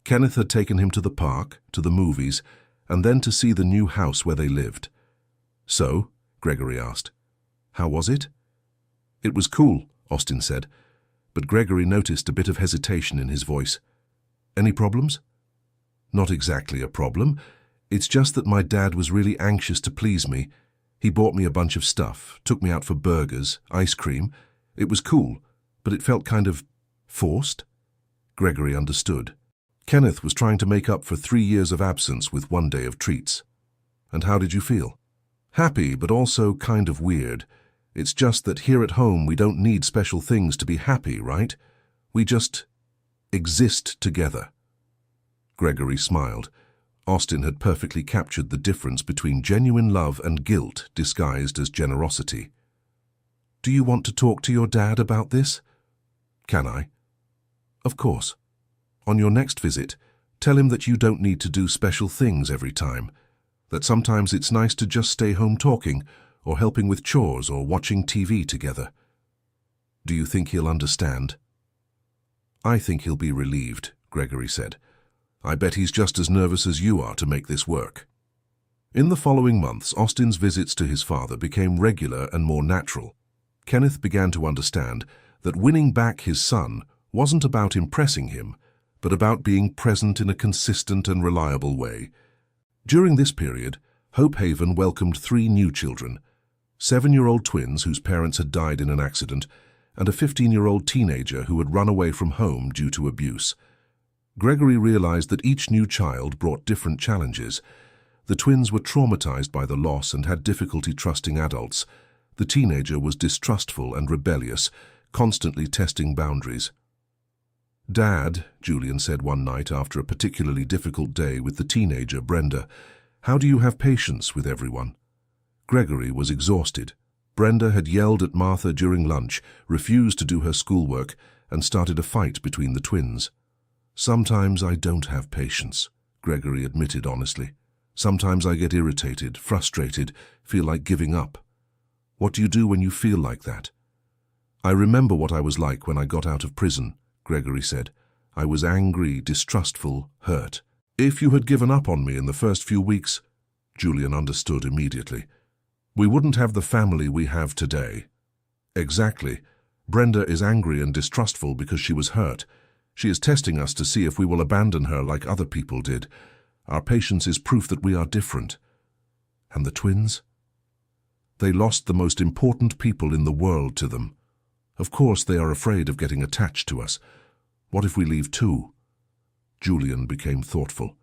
Kenneth had taken him to the park, to the movies, and then to see the new house where they lived. "So?" Gregory asked. "How was it?" "It was cool," Austin said, but Gregory noticed a bit of hesitation in his voice. "Any problems?" "Not exactly a problem. It's just that my dad was really anxious to please me. He bought me a bunch of stuff, took me out for burgers, ice cream. It was cool, but it felt kind of forced." Gregory understood. Kenneth was trying to make up for 3 years of absence with 1 day of treats. "And how did you feel?" "Happy, but also kind of weird. It's just that here at home we don't need special things to be happy, right? We just exist together." Gregory smiled. Austin had perfectly captured the difference between genuine love and guilt disguised as generosity. "Do you want to talk to your dad about this?" "Can I?" "Of course. On your next visit, tell him that you don't need to do special things every time, that sometimes it's nice to just stay home talking, or helping with chores, or watching TV together." "Do you think he'll understand?" "I think he'll be relieved," Gregory said. "I bet he's just as nervous as you are to make this work." In the following months, Austin's visits to his father became regular and more natural. Kenneth began to understand that winning back his son wasn't about impressing him, but about being present in a consistent and reliable way. During this period, Hope Haven welcomed 3 new children: 7-year-old twins whose parents had died in an accident, and a 15-year-old teenager who had run away from home due to abuse. Gregory realized that each new child brought different challenges. The twins were traumatized by the loss and had difficulty trusting adults. The teenager was distrustful and rebellious, constantly testing boundaries. "Dad," Julian said one night after a particularly difficult day with the teenager, Brenda, "how do you have patience with everyone?" Gregory was exhausted. Brenda had yelled at Martha during lunch, refused to do her schoolwork, and started a fight between the twins. "Sometimes I don't have patience," Gregory admitted honestly. "Sometimes I get irritated, frustrated, feel like giving up. What do you do when you feel like that? I remember what I was like when I got out of prison, Gregory said. I was angry, distrustful, hurt. If you had given up on me in the first few weeks, Julian understood immediately. We wouldn't have the family we have today. Exactly. Brenda is angry and distrustful because she was hurt. She is testing us to see if we will abandon her like other people did. Our patience is proof that we are different. And the twins? They lost the most important people in the world to them. Of course, they are afraid of getting attached to us. What if we leave too? Julian became thoughtful.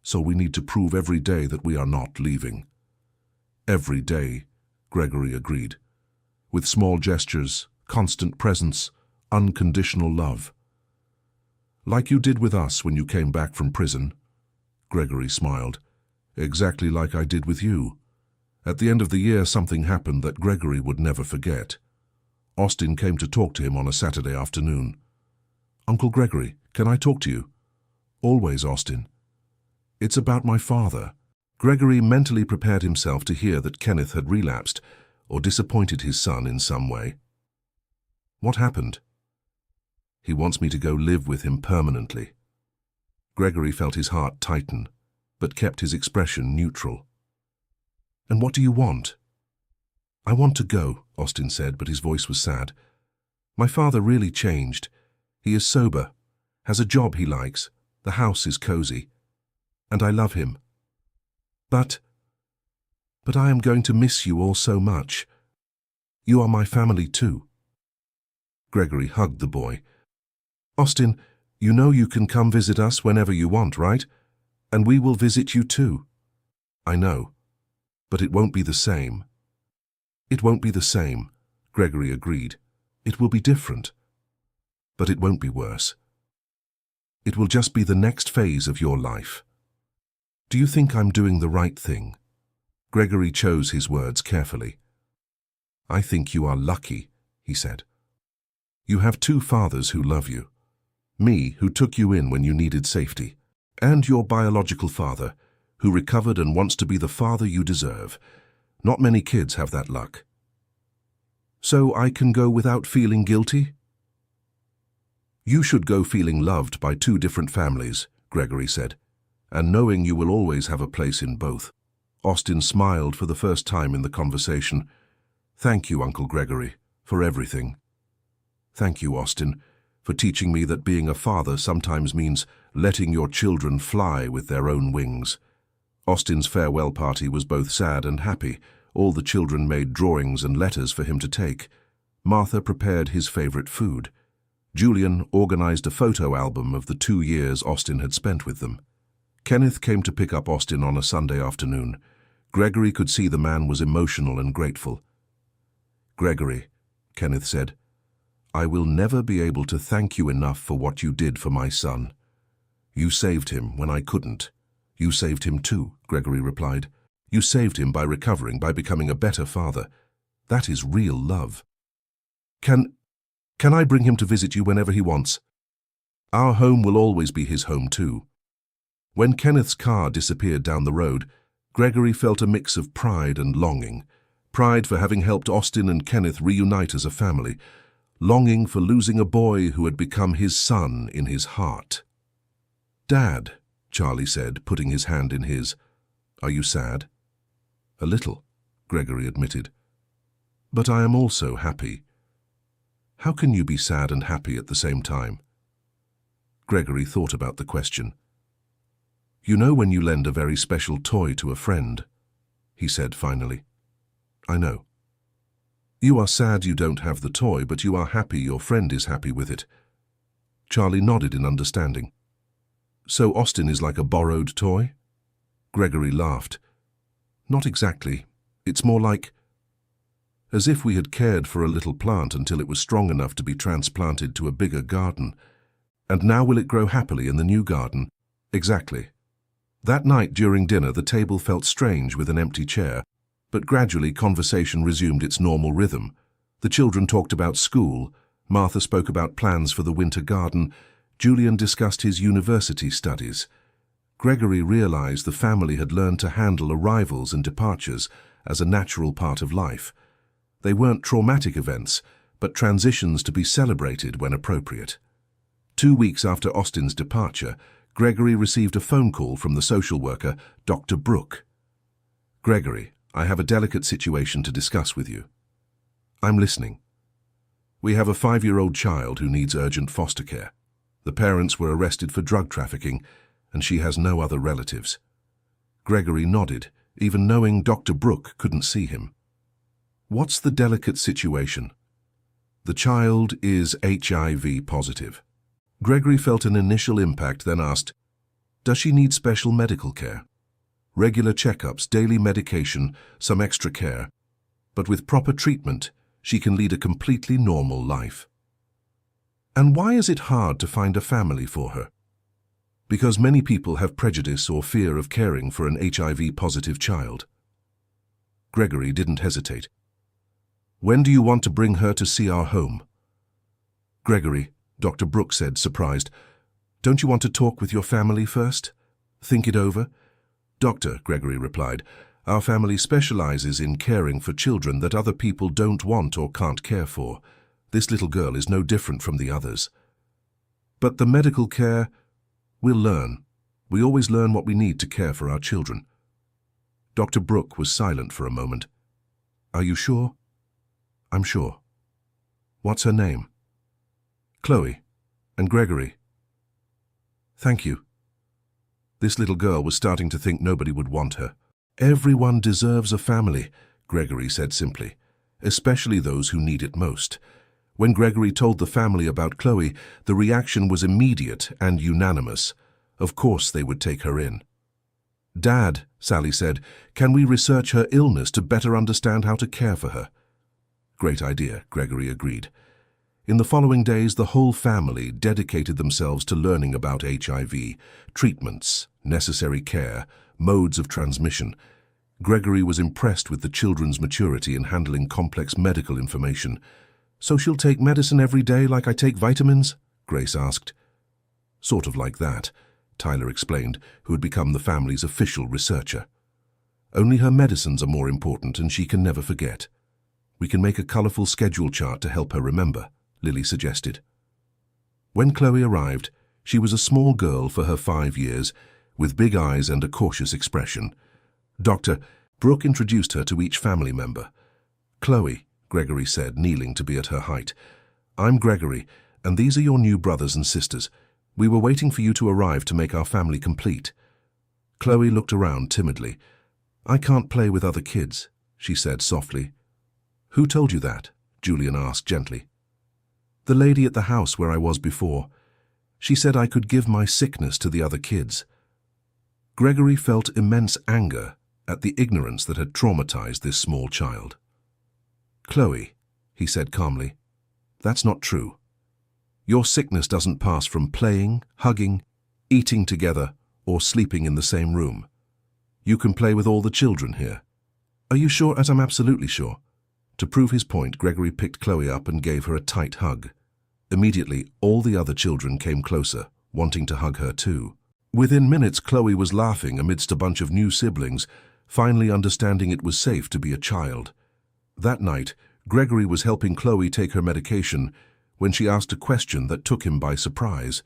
So we need to prove every day that we are not leaving. Every day, Gregory agreed. With small gestures, constant presence, unconditional love. Like you did with us when you came back from prison. Gregory smiled. Exactly like I did with you. At the end of the year, something happened that Gregory would never forget. Austin came to talk to him on a Saturday afternoon. Uncle Gregory, can I talk to you? Always, Austin. It's about my father. Gregory mentally prepared himself to hear that Kenneth had relapsed or disappointed his son in some way. What happened? He wants me to go live with him permanently. Gregory felt his heart tighten, but kept his expression neutral. And what do you want? I want to go, Austin said, but his voice was sad. My father really changed. He is sober, has a job he likes, the house is cozy, and I love him. But I am going to miss you all so much. You are my family too. Gregory hugged the boy. Austin, you know you can come visit us whenever you want, right? And we will visit you too. I know, but it won't be the same. It won't be the same, Gregory agreed. It will be different. But it won't be worse. It will just be the next phase of your life. Do you think I'm doing the right thing? Gregory chose his words carefully. I think you are lucky, he said. You have two fathers who love you. Me, who took you in when you needed safety, and your biological father, who recovered and wants to be the father you deserve. Not many kids have that luck. So I can go without feeling guilty? You should go feeling loved by two different families, Gregory said, and knowing you will always have a place in both. Austin smiled for the first time in the conversation. Thank you, Uncle Gregory, for everything. Thank you, Austin, for teaching me that being a father sometimes means letting your children fly with their own wings. Austin's farewell party was both sad and happy. All the children made drawings and letters for him to take. Martha prepared his favorite food. Julian organized a photo album of the 2 years Austin had spent with them. Kenneth came to pick up Austin on a Sunday afternoon. Gregory could see the man was emotional and grateful. Gregory, Kenneth said, I will never be able to thank you enough for what you did for my son. You saved him when I couldn't. You saved him too, Gregory replied. You saved him by recovering, by becoming a better father. That is real love. Can I bring him to visit you whenever he wants? Our home will always be his home too. When Kenneth's car disappeared down the road, Gregory felt a mix of pride and longing. Pride for having helped Austin and Kenneth reunite as a family. Longing for losing a boy who had become his son in his heart. Dad, Charlie said, putting his hand in his. Are you sad? A little, Gregory admitted. But I am also happy. How can you be sad and happy at the same time? Gregory thought about the question. You know when you lend a very special toy to a friend, he said finally. I know. You are sad you don't have the toy, but you are happy your friend is happy with it. Charlie nodded in understanding. So Austin is like a borrowed toy? Gregory laughed. Not exactly. It's more like as if we had cared for a little plant until it was strong enough to be transplanted to a bigger garden. And now will it grow happily in the new garden? Exactly. That night during dinner the table felt strange with an empty chair, but gradually conversation resumed its normal rhythm. The children talked about school, Martha spoke about plans for the winter garden, Julian discussed his university studies. Gregory realized the family had learned to handle arrivals and departures as a natural part of life. They weren't traumatic events, but transitions to be celebrated when appropriate. 2 weeks after Austin's departure, Gregory received a phone call from the social worker, Dr. Brooke. "Gregory, I have a delicate situation to discuss with you." "I'm listening." "We have a 5-year-old child who needs urgent foster care. The parents were arrested for drug trafficking, and she has no other relatives." Gregory nodded, even knowing Dr. Brooke couldn't see him. "What's the delicate situation?" "The child is HIV positive." Gregory felt an initial impact, then asked, "Does she need special medical care?" "Regular checkups, daily medication, some extra care. But with proper treatment, she can lead a completely normal life." "And why is it hard to find a family for her?" "Because many people have prejudice or fear of caring for an HIV-positive child." Gregory didn't hesitate. "When do you want to bring her to see our home?" "Gregory," Dr. Brooke said, surprised, "don't you want to talk with your family first? Think it over?" "Doctor," Gregory replied, "our family specializes in caring for children that other people don't want or can't care for. This little girl is no different from the others." "But the medical care, we'll learn. We always learn what we need to care for our children." Dr. Brooke was silent for a moment. "Are you sure?" "I'm sure." "What's her name?" "Chloe. And Gregory." "Thank you." This little girl was starting to think nobody would want her. "Everyone deserves a family," Gregory said simply, "especially those who need it most." When Gregory told the family about Chloe, the reaction was immediate and unanimous. Of course they would take her in. "Dad," Sally said, "can we research her illness to better understand how to care for her?" "Great idea," Gregory agreed. In the following days, the whole family dedicated themselves to learning about HIV, treatments, necessary care, modes of transmission. Gregory was impressed with the children's maturity in handling complex medical information. "So she'll take medicine every day like I take vitamins?" Grace asked. "Sort of like that," Tyler explained, who had become the family's official researcher. "Only her medicines are more important and she can never forget. We can make a colorful schedule chart to help her remember," Lily suggested. When Chloe arrived, she was a small girl for her 5 years, with big eyes and a cautious expression. Dr. Brooke introduced her to each family member. "Chloe," Gregory said, kneeling to be at her height, "I'm Gregory, and these are your new brothers and sisters. We were waiting for you to arrive to make our family complete." Chloe looked around timidly. "I can't play with other kids," she said softly. "Who told you that?" Julian asked gently. "The lady at the house where I was before. She said I could give my sickness to the other kids." Gregory felt immense anger at the ignorance that had traumatized this small child. "Chloe," he said calmly, "that's not true. Your sickness doesn't pass from playing, hugging, eating together, or sleeping in the same room. You can play with all the children here." "Are you sure?" "As I'm absolutely sure." To prove his point, Gregory picked Chloe up and gave her a tight hug. Immediately, all the other children came closer, wanting to hug her too. Within minutes, Chloe was laughing amidst a bunch of new siblings, finally understanding it was safe to be a child. That night, Gregory was helping Chloe take her medication when she asked a question that took him by surprise.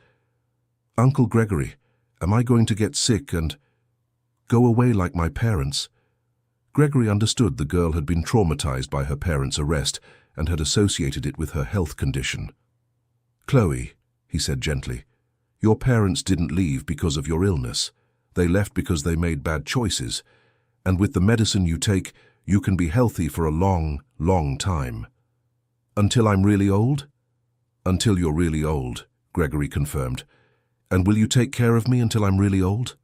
"Uncle Gregory, am I going to get sick and go away like my parents?" Gregory understood the girl had been traumatized by her parents' arrest and had associated it with her health condition. "Chloe," he said gently, "your parents didn't leave because of your illness. They left because they made bad choices. And with the medicine you take, you can be healthy for a long, long time." "Until I'm really old?" "Until you're really old," Gregory confirmed. "And will you take care of me until I'm really old?"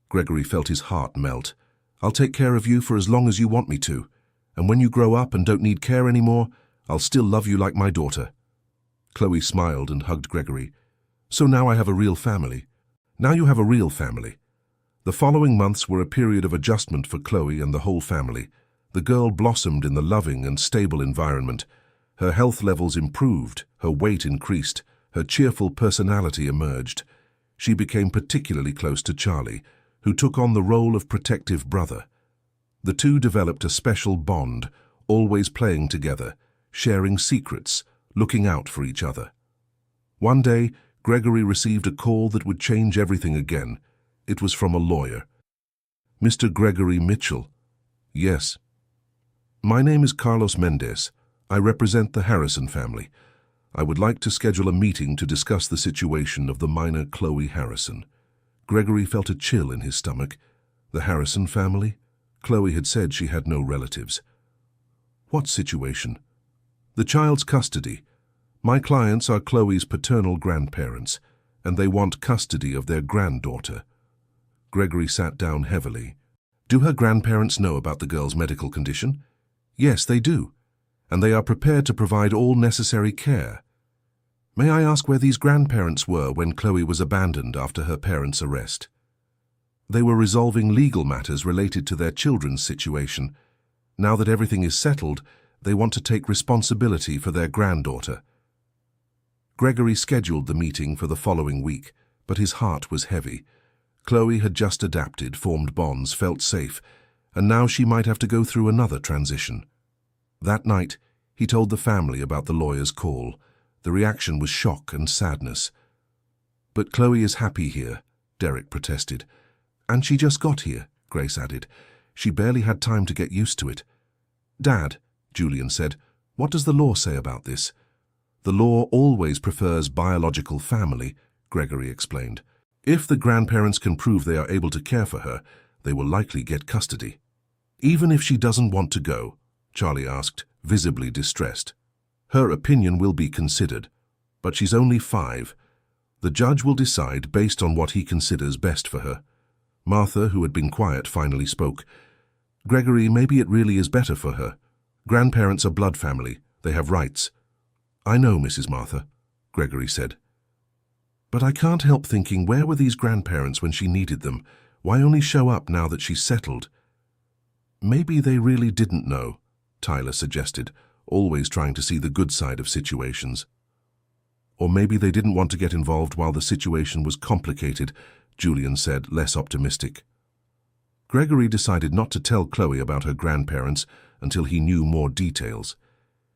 Gregory felt his heart melt. "I'll take care of you for as long as you want me to. And when you grow up and don't need care anymore, I'll still love you like my daughter." Chloe smiled and hugged Gregory. "So now I have a real family." "Now you have a real family." The following months were a period of adjustment for Chloe and the whole family. The girl blossomed in the loving and stable environment. Her health levels improved, her weight increased, her cheerful personality emerged. She became particularly close to Charlie, who took on the role of protective brother. The two developed a special bond, always playing together, sharing secrets, looking out for each other. One day, Gregory received a call that would change everything again. It was from a lawyer. "Mr. Gregory Mitchell." "Yes." "My name is Carlos Mendez. I represent the Harrison family. I would like to schedule a meeting to discuss the situation of the minor Chloe Harrison." Gregory felt a chill in his stomach. The Harrison family? Chloe had said she had no relatives. "What situation?" "The child's custody. My clients are Chloe's paternal grandparents, and they want custody of their granddaughter." Gregory sat down heavily. "Do her grandparents know about the girl's medical condition?" "Yes, they do, and they are prepared to provide all necessary care." "May I ask where these grandparents were when Chloe was abandoned after her parents' arrest?" "They were resolving legal matters related to their children's situation. Now that everything is settled, they want to take responsibility for their granddaughter." Gregory scheduled the meeting for the following week, but his heart was heavy. Chloe had just adapted, formed bonds, felt safe, and now she might have to go through another transition. That night, he told the family about the lawyer's call. The reaction was shock and sadness. "But Chloe is happy here," Derek protested. "And she just got here," Grace added. "She barely had time to get used to it." "Dad," Julian said, "what does the law say about this?" "The law always prefers biological family," Gregory explained. "If the grandparents can prove they are able to care for her, they will likely get custody." "Even if she doesn't want to go?" Charlie asked, visibly distressed. "Her opinion will be considered, but she's only 5. The judge will decide based on what he considers best for her." Martha, who had been quiet, finally spoke. "Gregory, maybe it really is better for her. Grandparents are blood family. They have rights." "I know, Mrs. Martha," Gregory said. "But I can't help thinking, where were these grandparents when she needed them? Why only show up now that she's settled?" "Maybe they really didn't know," Tyler suggested, always trying to see the good side of situations. "Or maybe they didn't want to get involved while the situation was complicated," Julian said, less optimistic. Gregory decided not to tell Chloe about her grandparents until he knew more details.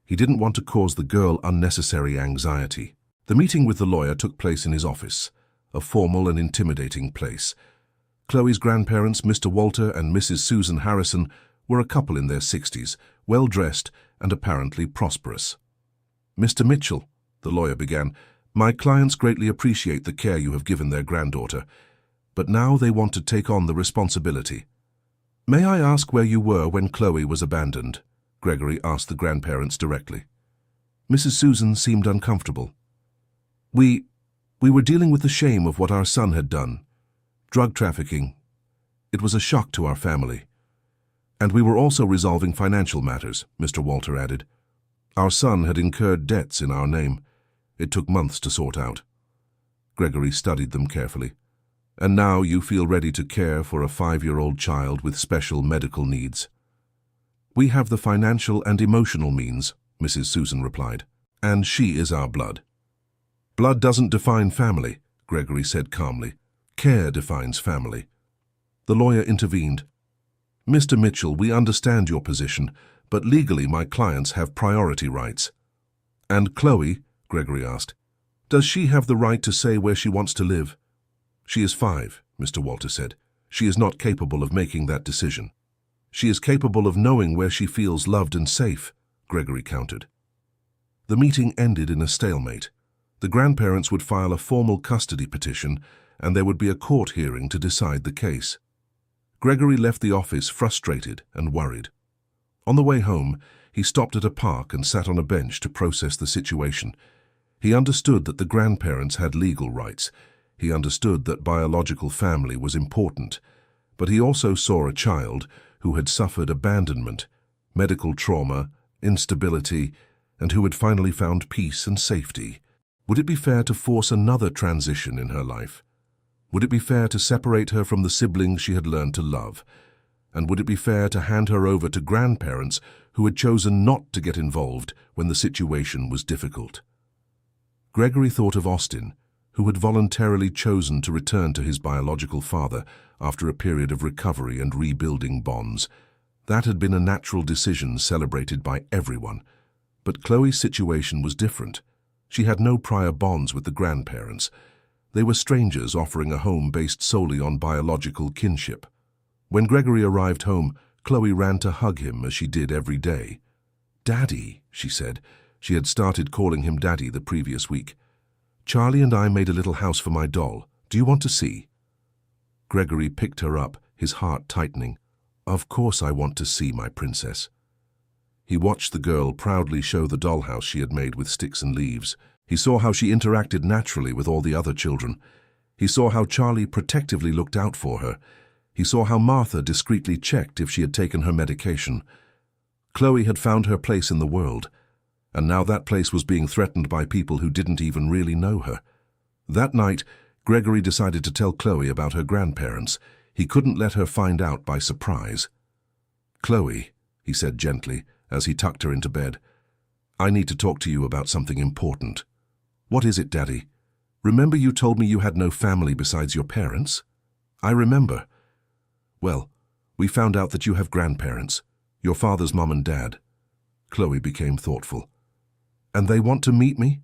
He didn't want to cause the girl unnecessary anxiety. The meeting with the lawyer took place in his office, a formal and intimidating place. Chloe's grandparents, Mr. Walter and Mrs. Susan Harrison, were a couple in their 60s, well-dressed and apparently prosperous. "Mr. Mitchell," the lawyer began, "my clients greatly appreciate the care you have given their granddaughter, but now they want to take on the responsibility." "May I ask where you were when Chloe was abandoned?" Gregory asked the grandparents directly. Mrs. Susan seemed uncomfortable. We were dealing with the shame of what our son had done. Drug trafficking. It was a shock to our family. And we were also resolving financial matters," Mr. Walter added. "Our son had incurred debts in our name. It took months to sort out." Gregory studied them carefully. "And now you feel ready to care for a 5-year-old child with special medical needs?" "We have the financial and emotional means," Mrs. Susan replied. "And she is our blood." "Blood doesn't define family," Gregory said calmly. "Care defines family." The lawyer intervened. "Mr. Mitchell, we understand your position, but legally my clients have priority rights." "And Chloe," Gregory asked, "does she have the right to say where she wants to live?" "She is 5, Mr. Walter said. "She is not capable of making that decision." "She is capable of knowing where she feels loved and safe," Gregory countered. The meeting ended in a stalemate. The grandparents would file a formal custody petition, and there would be a court hearing to decide the case. Gregory left the office frustrated and worried. On the way home, he stopped at a park and sat on a bench to process the situation. He understood that the grandparents had legal rights. He understood that biological family was important. But he also saw a child who had suffered abandonment, medical trauma, instability, and who had finally found peace and safety. Would it be fair to force another transition in her life? Would it be fair to separate her from the siblings she had learned to love? And would it be fair to hand her over to grandparents who had chosen not to get involved when the situation was difficult? Gregory thought of Austin, who had voluntarily chosen to return to his biological father after a period of recovery and rebuilding bonds. That had been a natural decision celebrated by everyone. But Chloe's situation was different. She had no prior bonds with the grandparents. They were strangers offering a home based solely on biological kinship. When Gregory arrived home, Chloe ran to hug him as she did every day. "Daddy," she said. She had started calling him Daddy the previous week. "Charlie and I made a little house for my doll. Do you want to see?" Gregory picked her up, his heart tightening. "Of course I want to see, my princess." He watched the girl proudly show the dollhouse she had made with sticks and leaves. He saw how she interacted naturally with all the other children. He saw how Charlie protectively looked out for her. He saw how Martha discreetly checked if she had taken her medication. Chloe had found her place in the world, and now that place was being threatened by people who didn't even really know her. That night, Gregory decided to tell Chloe about her grandparents. He couldn't let her find out by surprise. "Chloe," he said gently, as he tucked her into bed, "I need to talk to you about something important." "What is it, Daddy?" "Remember you told me you had no family besides your parents?" "I remember." "Well, we found out that you have grandparents, your father's mom and dad." Chloe became thoughtful. "And they want to meet me?"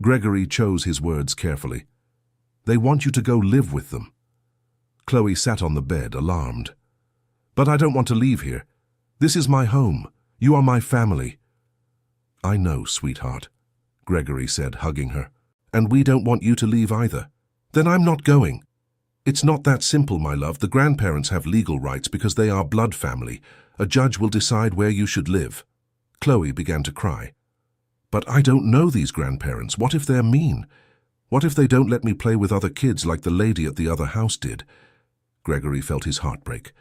Gregory chose his words carefully. "They want you to go live with them." Chloe sat on the bed, alarmed. "But I don't want to leave here. This is my home. You are my family." "I know, sweetheart," Gregory said, hugging her. "And we don't want you to leave either." "Then I'm not going." "It's not that simple, my love. The grandparents have legal rights because they are blood family. A judge will decide where you should live." Chloe began to cry. "But I don't know these grandparents. What if they're mean? What if they don't let me play with other kids like the lady at the other house did?" Gregory felt his heart break.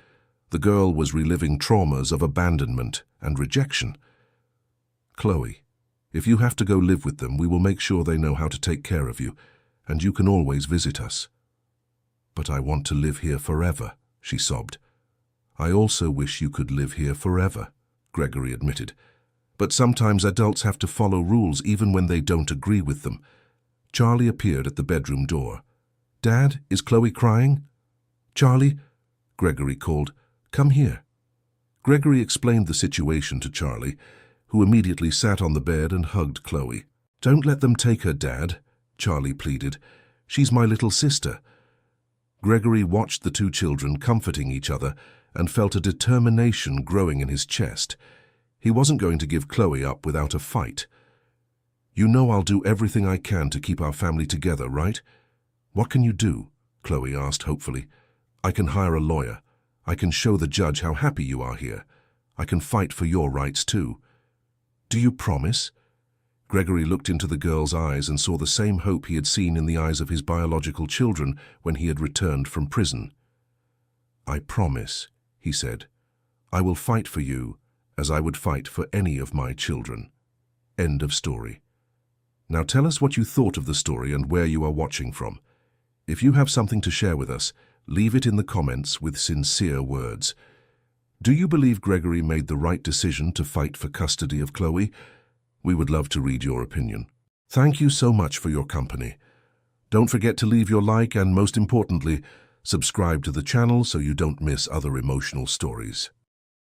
The girl was reliving traumas of abandonment and rejection. "Chloe, if you have to go live with them, we will make sure they know how to take care of you, and you can always visit us." "But I want to live here forever," she sobbed. "I also wish you could live here forever," Gregory admitted. "But sometimes adults have to follow rules even when they don't agree with them." Charlie appeared at the bedroom door. "Dad, is Chloe crying?" "Charlie," Gregory called, "come here." Gregory explained the situation to Charlie, who immediately sat on the bed and hugged Chloe. "Don't let them take her, Dad," Charlie pleaded. "She's my little sister." Gregory watched the two children comforting each other and felt a determination growing in his chest. He wasn't going to give Chloe up without a fight. "You know I'll do everything I can to keep our family together, right?" "What can you do?" Chloe asked hopefully. "I can hire a lawyer. I can show the judge how happy you are here. I can fight for your rights too." "Do you promise?" Gregory looked into the girl's eyes and saw the same hope he had seen in the eyes of his biological children when he had returned from prison. "I promise," he said. "I will fight for you as I would fight for any of my children." End of story. Now tell us what you thought of the story and where you are watching from. If you have something to share with us, leave it in the comments with sincere words. Do you believe Gregory made the right decision to fight for custody of Chloe? We would love to read your opinion. Thank you so much for your company. Don't forget to leave your like and, most importantly, subscribe to the channel so you don't miss other emotional stories.